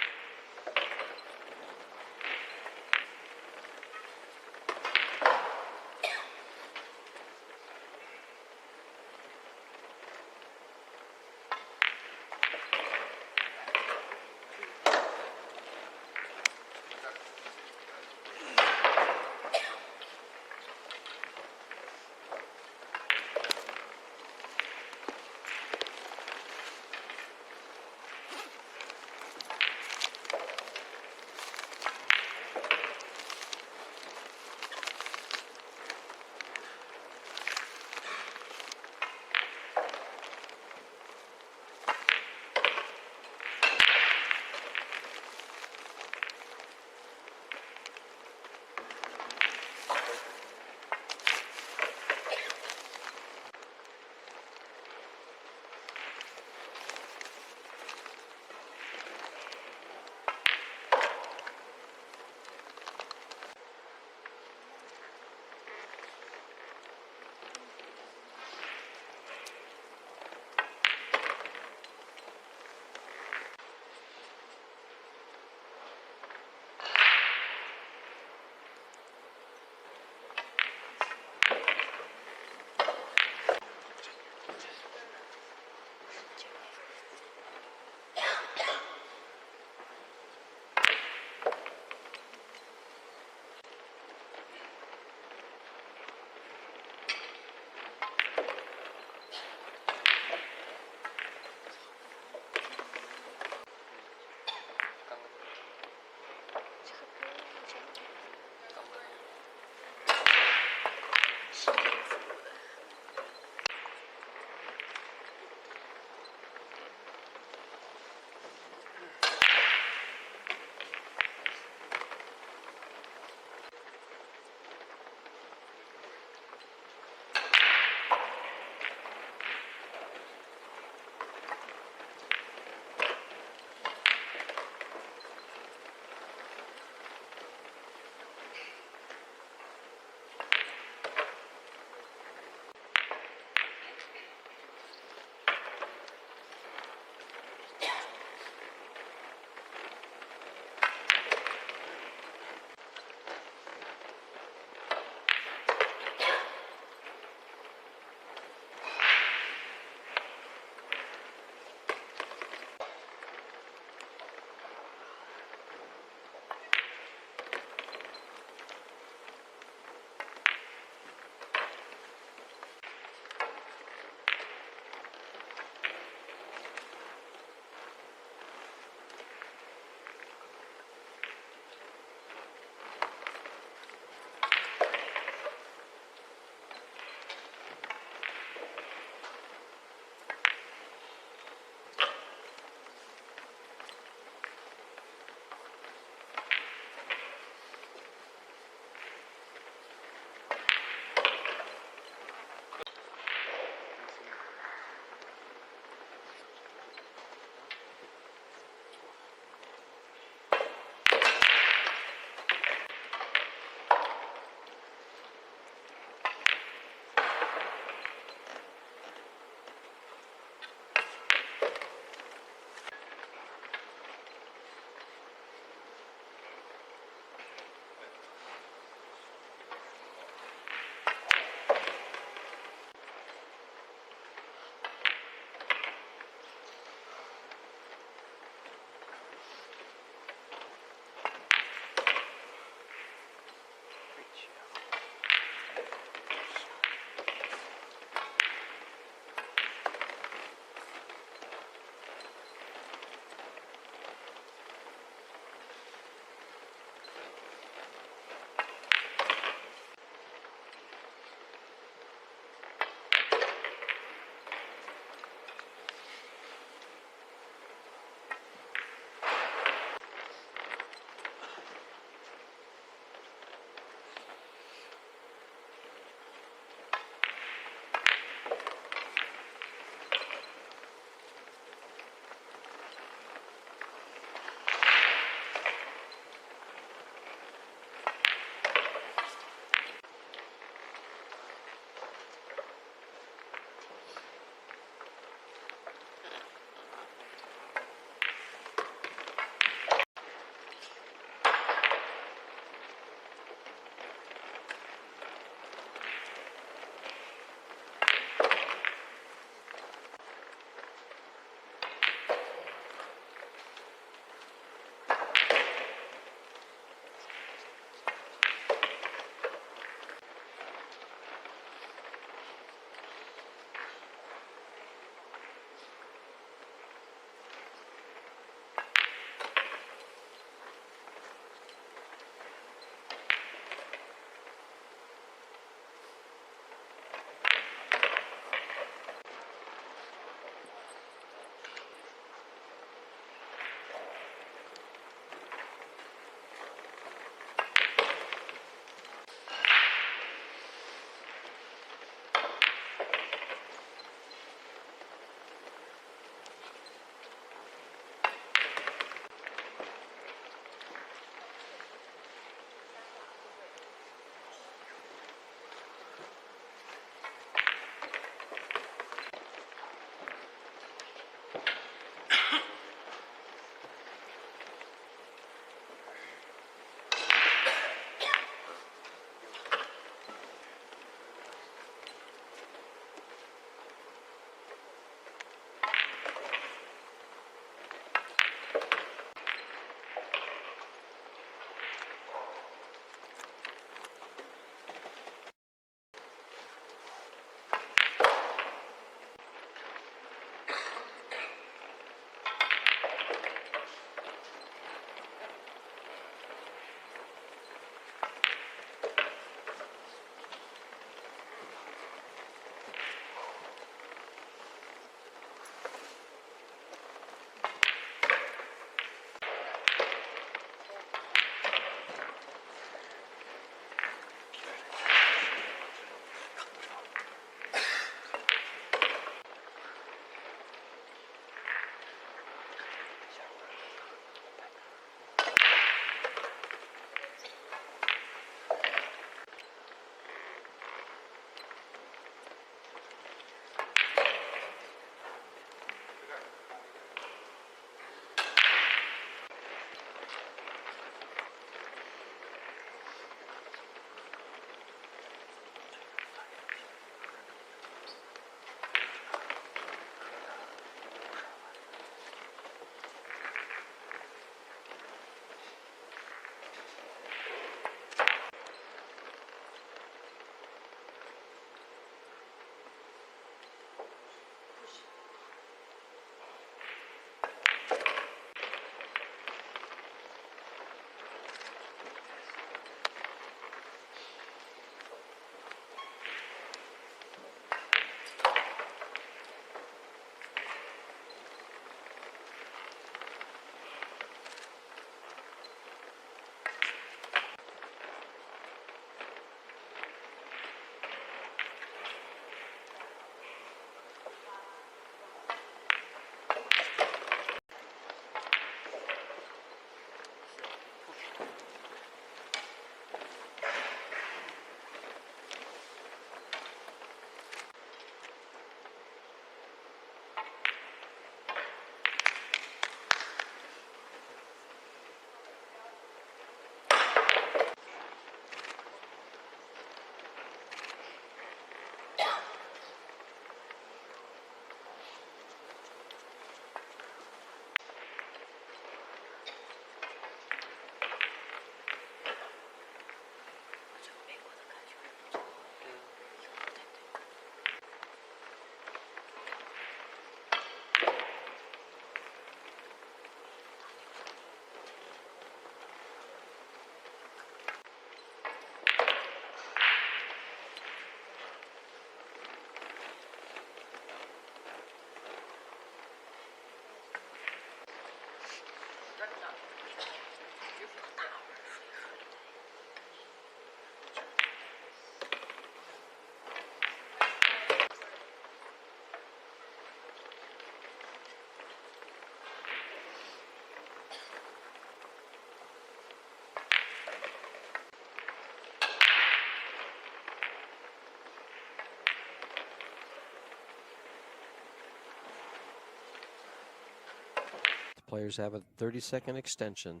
Players have a 30-second extension.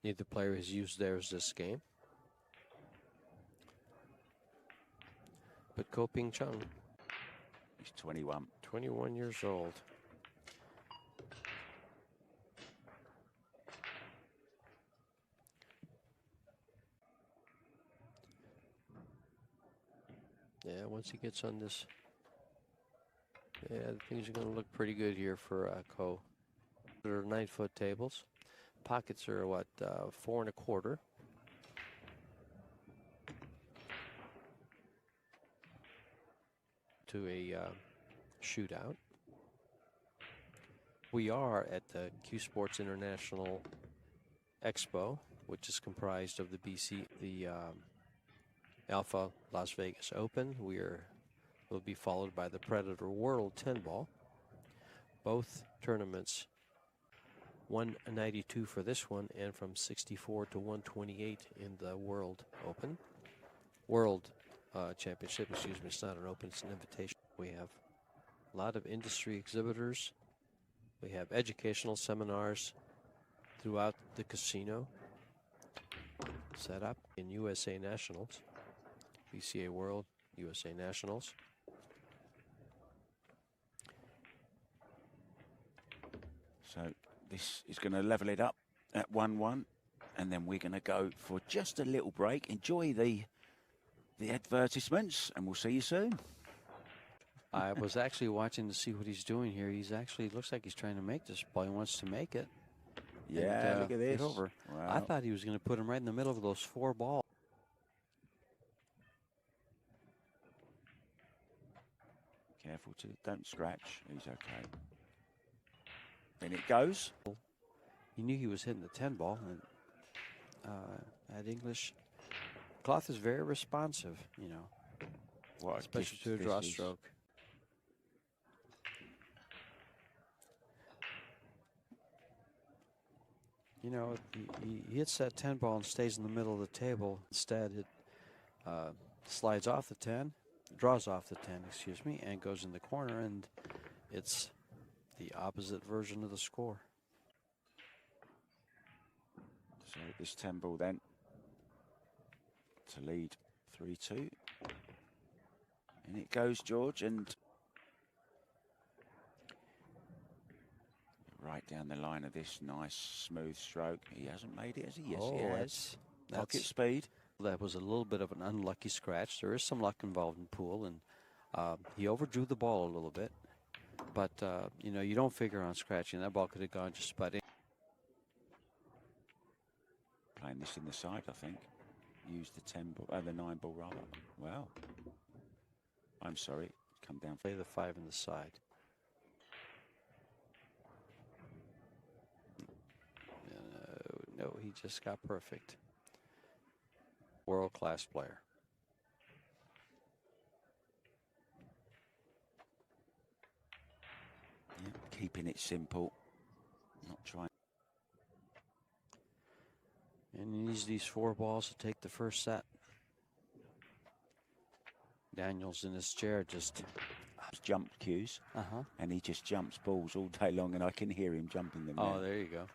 Neither player has used theirs this game. But Ko Ping Chung, He's 21. 21 years old. Yeah, once he gets on this, yeah, things are going to look pretty good here for Ko. They're 9-foot tables. Pockets are what, 4 1/4. To a shootout. We are at the Q Sports International Expo, which is comprised of the BC, the Alpha Las Vegas Open. Will be followed by the Predator World 10 Ball. Both tournaments 192 for this one, and from 64 to 128 in the World Open. World Championship, excuse me. It's not an open, it's an invitation. We have a lot of industry exhibitors. We have educational seminars throughout the casino set up in USA Nationals, BCA World, USA Nationals. So this is going to level it up at 1-1, and then we're going to go for just a little break. Enjoy the advertisements, and we'll see you soon. I was actually watching to see what he's doing here. He's actually looks like he's trying to make this ball. He wants to make it. Yeah, look at this. Get over. Wow. I thought he was going to put him right in the middle of those 4 balls. Careful to don't scratch. He's okay. Then it goes. He knew he was hitting the 10 ball, and at English, cloth is very responsive, you know, What especially gift to a this draw is. stroke. You know, he hits that 10 ball and stays in the middle of the table. Instead, it slides off the 10, draws off the 10, excuse me, and goes in the corner, and it's the opposite version of the score. So this 10 ball then to lead 3-2. And it goes, George, and right down the line of this nice smooth stroke. He hasn't made it, has he? Yes, he has. Pocket speed. That was a little bit of an unlucky scratch. There is some luck involved in pool, and he overdrew the ball a little bit. But, you know, you don't figure on scratching. That ball could have gone just about in. Playing this in the side, I think. Use the 10 ball, the 9 ball rather. Wow. I'm sorry. Come down. Play the 5 in the side. No, he just got perfect. World-class player. Yeah, keeping it simple. Not trying. And he needs these 4 balls to take the first set. Daniel's in his chair just Jump cues. And he just jumps balls all day long, and I can hear him jumping them. Oh, now. there you go.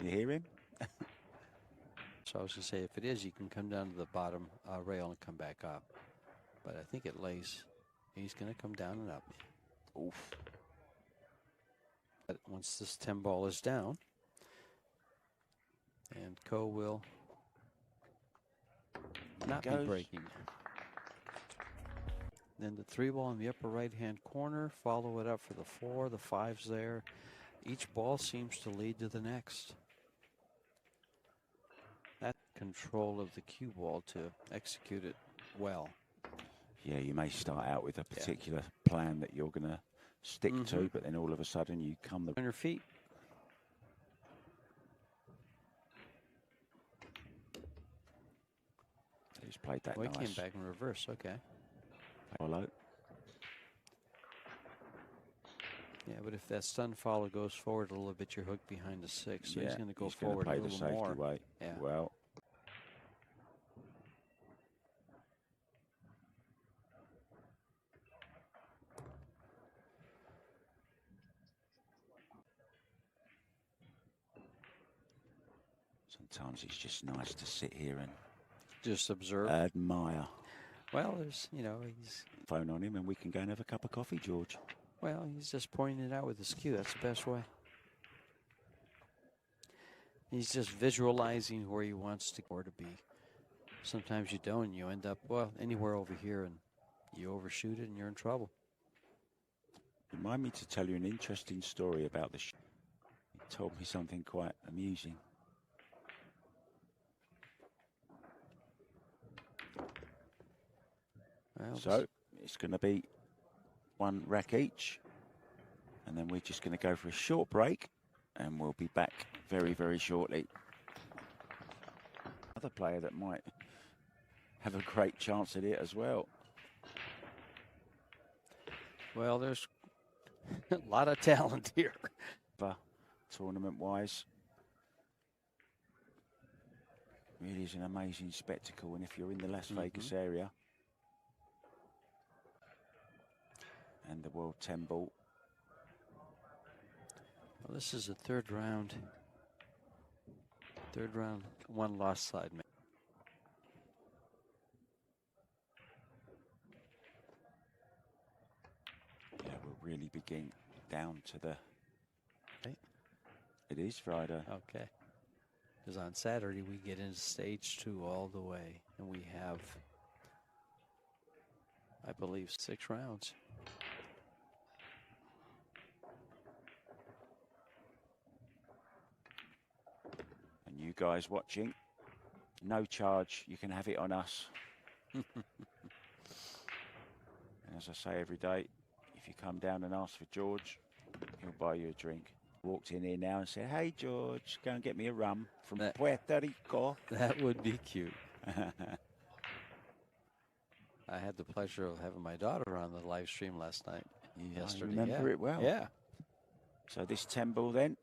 You hear him? So I was going to say, if it is, you can come down to the bottom rail and come back up. But I think it lays. He's going to come down and up. Oof. But once this 10 ball is down, and Ko will not be breaking. Then the 3 ball in the upper right-hand corner, follow it up for the 4, the 5's there. Each ball seems to lead to the next. That control of the cue ball to execute it well. Yeah, you may start out with a particular plan that you're going to stick to, but then all of a sudden you come the... On your feet. He's played that He nice. came back in reverse, okay. Follow. Yeah, but if that stun follow goes forward a little bit, you're hooked behind the 6, so he's going to go forward play a the little safety more. way. Yeah. Well. Sometimes it's just nice to sit here and Just observe. admire. Well, there's, you know, he's Phone on him and we can go and have a cup of coffee, George. well, he's just pointing it out with his cue. That's the best way. He's just visualizing where he wants to or to be. Sometimes you don't. You end up, well, anywhere over here, and you overshoot it, and you're in trouble. Remind me to tell you an interesting story about the He told me something quite amusing. Well, So it's going to be one rack each. And then we're just going to go for a short break. And we'll be back very, very shortly. Another player that might have a great chance at it as well. well, there's a lot of talent here. Tournament-wise. Really is an amazing spectacle. And if you're in the Las Vegas area. And the World 10 ball. Well, this is the third round. Third round, one lost side. Yeah, we'll really be getting down to the... Okay. It is Friday. Okay. Because on Saturday, we get into stage 2 all the way. And we have, I believe, 6 rounds. And you guys watching, no charge. You can have it on us. And as I say every day, if you come down and ask for George, he'll buy you a drink. Walked in here now and said, "Hey George, go and get me a rum from Puerto Rico." That would be cute. I had the pleasure of having my daughter on the live stream last night. I remember it well. Yeah. So this 10 ball then,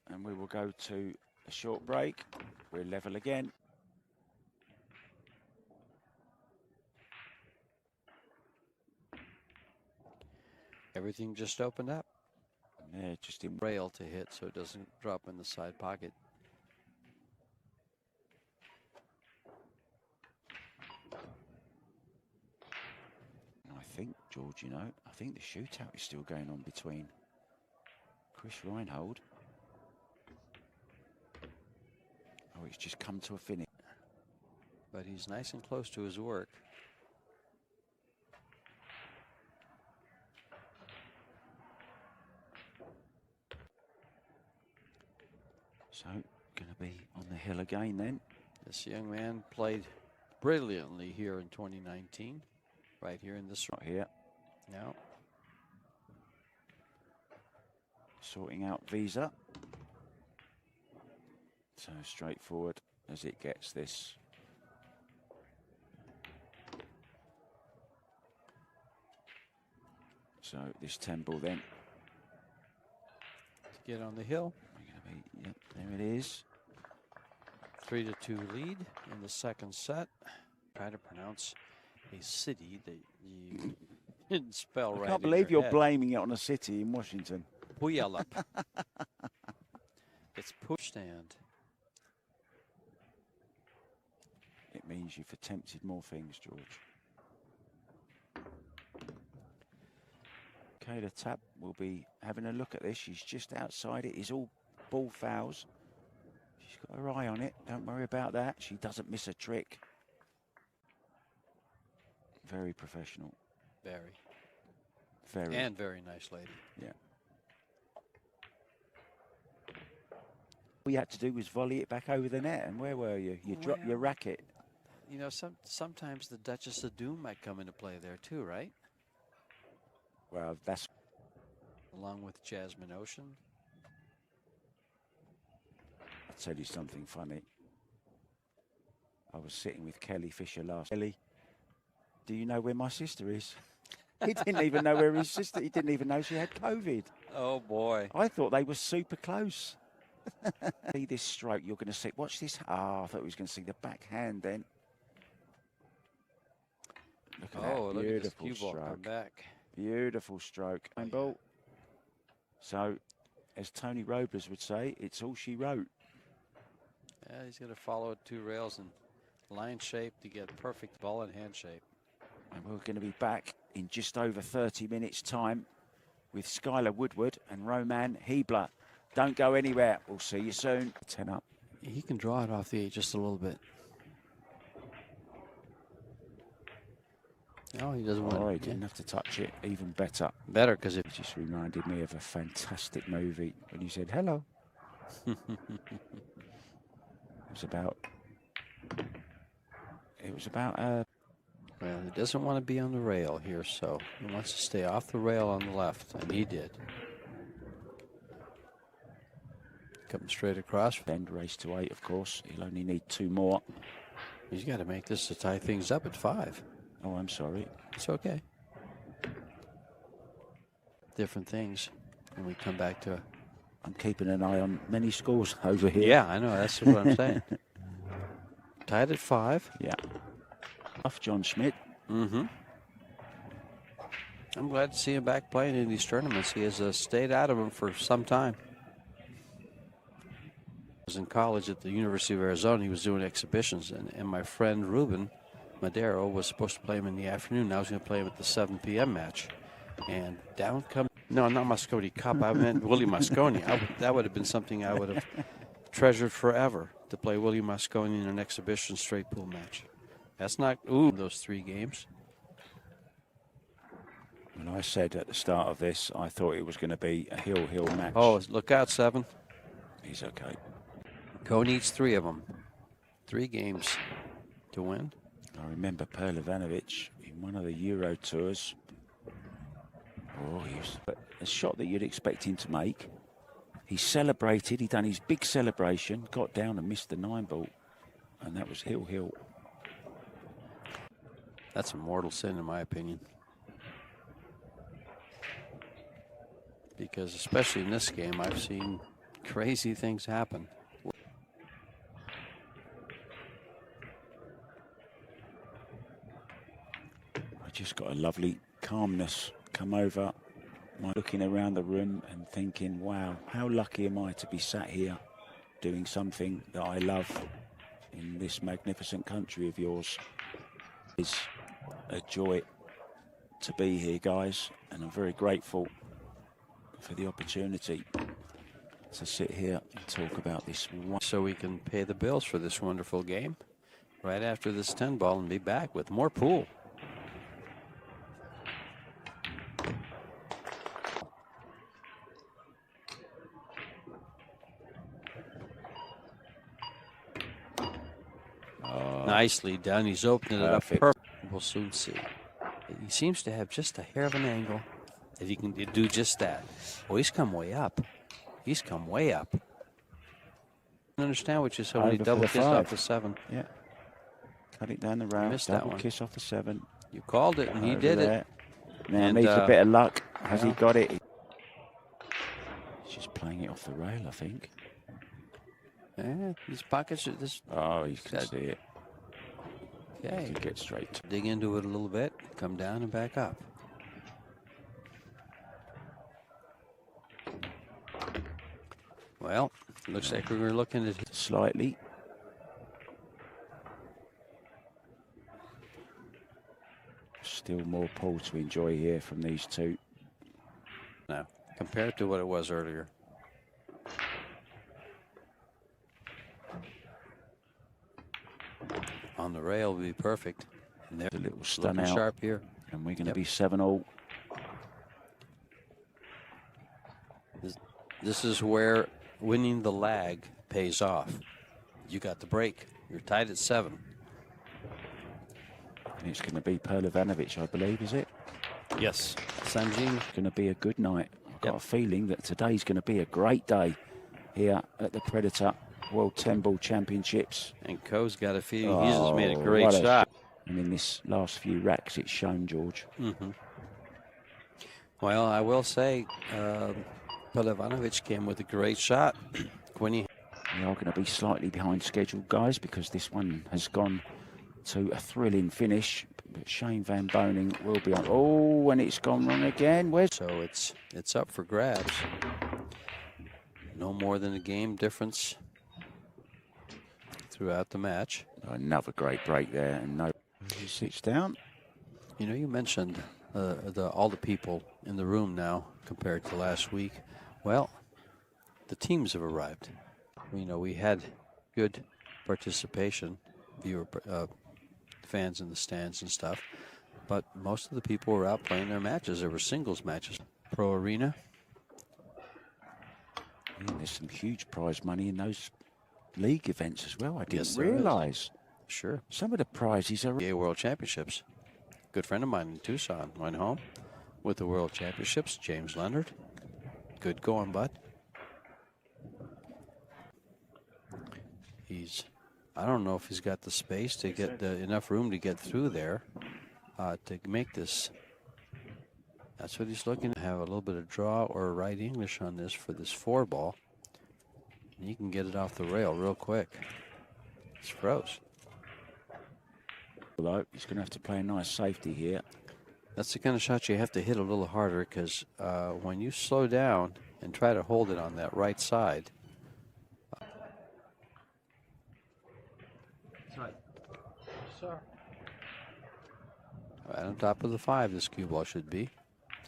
and we will go to a short break. We're level again. Everything just opened up. Yeah, just in Rail to hit so it doesn't drop in the side pocket. I think, George, you know, I think the shootout is still going on between Chris Reinhold. Oh, it's just come to a finish. But he's nice and close to his work. So, going to be on the hill again then. This young man played brilliantly here in 2019. Right here in this Right here. now. Sorting out visa. So straightforward as it gets this. So this 10 ball then. To get on the hill. We're going to be, yep, there it is. 3-2 lead in the second set. Try to pronounce a city that you didn't spell right. I can't believe you're blaming it on a city in Washington. Puyallup. It's push stand. It means you've attempted more things, George. Okay, the tap will be having a look at this. She's just outside it. It's all ball fouls. She's got her eye on it. Don't worry about that. She doesn't miss a trick. Very professional. Very. Very. And very nice lady. Yeah. All you had to do was volley it back over the net. And where were you? You dropped your racket. You know, sometimes the Duchess of Doom might come into play there too, right? Well, that's... Along with Jasmine Ocean. I'll tell you something funny. I was sitting with Kelly Fisher last. Kelly, do you know where my sister is? He didn't even know where his sister. He didn't even know she had COVID. Oh boy! I thought they were super close. See this stroke. You're going to see. Watch this. Ah, I thought we was going to see the backhand then. Look at that beautiful stroke. Come back. Beautiful stroke. Oh, ball. So, as Tony Robles would say, it's all she wrote. Yeah, he's going to follow 2 rails in line shape to get perfect ball and hand shape. And we're going to be back in just over 30 minutes' time with Skylar Woodward and Roman Hebler. Don't go anywhere. We'll see you soon. 10 up. He can draw it off the 8 just a little bit. No, he doesn't want. Oh, he didn't have to touch it. Even better. Better, because it It just reminded me of a fantastic movie when you said hello. It was about. Well, he doesn't want to be on the rail here, so he wants to stay off the rail on the left, and he did. Coming straight across. End race to 8, of course. He'll only need 2 more. He's got to make this to tie things up at 5. Oh, I'm sorry. It's okay. Different things when we come back to. I'm keeping an eye on many scores over here. Yeah, I know. That's what I'm saying. Tied at 5. Yeah. Off John Schmidt. Mm-hmm. I'm glad to see him back playing in these tournaments. He has stayed out of them for some time. I was in college at the University of Arizona. He was doing exhibitions, and my friend Ruben Madero was supposed to play him in the afternoon. I was going to play him at the 7 p.m. match. And down comes, no, not Mosconi Cup. I meant Willie Mosconi. That would have been something I would have treasured forever, to play Willie Mosconi in an exhibition straight pool match. That's not, those 3 games. When I said at the start of this, I thought it was going to be a hill match. Oh, look out, 7. He's okay. Ko needs 3 of them. 3 games to win. I remember Perlivanovic in one of the Euro tours. Oh, he was a shot that you'd expect him to make. He celebrated. He done his big celebration, got down and missed the 9 ball, and that was hill. That's a mortal sin, in my opinion. Because especially in this game, I've seen crazy things happen. I just got a lovely calmness come over. I'm looking around the room and thinking, wow, how lucky am I to be sat here doing something that I love in this magnificent country of yours. It's a joy to be here, guys, and I'm very grateful for the opportunity to sit here and talk about this one. So we can pay the bills for this wonderful game right after this 10 ball and be back with more pool. Nicely done. He's opening it up perfect. We'll soon see. He seems to have just a hair of an angle that he can do just that. Oh, he's come way up. He's come way up. I don't understand what you said when he double kissed off the 7. Yeah. Cut it down the round. Missed that one. Kiss off the 7. You called it, and he did it. Now needs a bit of luck. Has he got it? He's just playing it off the rail, I think. Yeah, these pockets are this. Oh, you can see it. Okay. You can get straight. Dig into it a little bit, come down and back up. Well, looks like we're looking at slightly. Still more pool to enjoy here from these 2. now compared to what it was earlier. On the rail would be perfect. And they're a little stun out. Sharp here. And we're going to be 7-all. This is where winning the lag pays off. You got the break. You're tied at 7. And it's going to be Perlivanovic, I believe, is it? Yes. Sanjin. It's going to be a good night. I've got a feeling that today's going to be a great day here at the Predator World 10 Ball Championships. And Ko's got a feeling he's just made a great shot. And in this last few racks, it's shown, George. Well, I will say, Perlivanovic came with a great shot. Quinny. We are going to be slightly behind schedule, guys, because this one has gone to a thrilling finish. But Shane Van Boning will be up. Oh, and it's gone wrong again. So it's up for grabs. No more than a game difference. throughout the match. Another great break there, and no, he sits down. You know, you mentioned all the people in the room now compared to last week. Well, the teams have arrived. You know, we had good participation, fans in the stands and stuff, but most of the people were out playing their matches. There were singles matches. Pro Arena. Yeah, there's some huge prize money in those league events as well. I didn't Yes, there is. realise. Sure. Some of the prizes are. PGA World Championships. Good friend of mine in Tucson went home with the World Championships. James Leonard. Good going, bud. I don't know if he's got the space to get enough room to get through there to make this. That's what he's looking to have, a little bit of draw or right English on this for this 4-ball. And he can get it off the rail real quick. It's froze. Although he's going to have to play a nice safety here. That's the kind of shot you have to hit a little harder, because when you slow down and try to hold it on that right side. Right on top of the 5, this cue ball should be.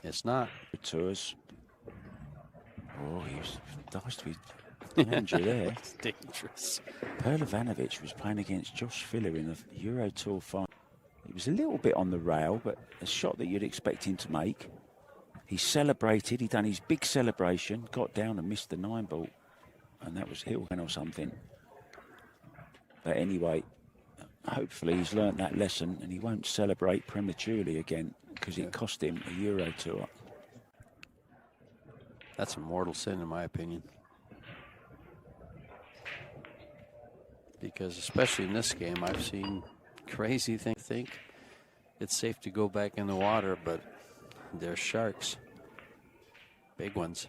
It's not. Tours. Oh, he was nice to be Andrew there. It's dangerous. Perlovanovic was playing against Josh Filler in the Euro Tour final. It was a little bit on the rail, but a shot that you'd expect him to make. He celebrated, he done his big celebration, got down and missed the 9-ball. And that was Hill or something. But anyway, hopefully he's learnt that lesson and he won't celebrate prematurely again, because it cost him a Euro Tour. That's a mortal sin, in my opinion. Because especially in this game, I've seen crazy things. Think it's safe to go back in the water, but they're sharks. Big ones.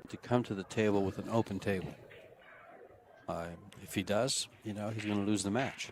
To come to the table with an open table. If he does, you know, he's going to lose the match.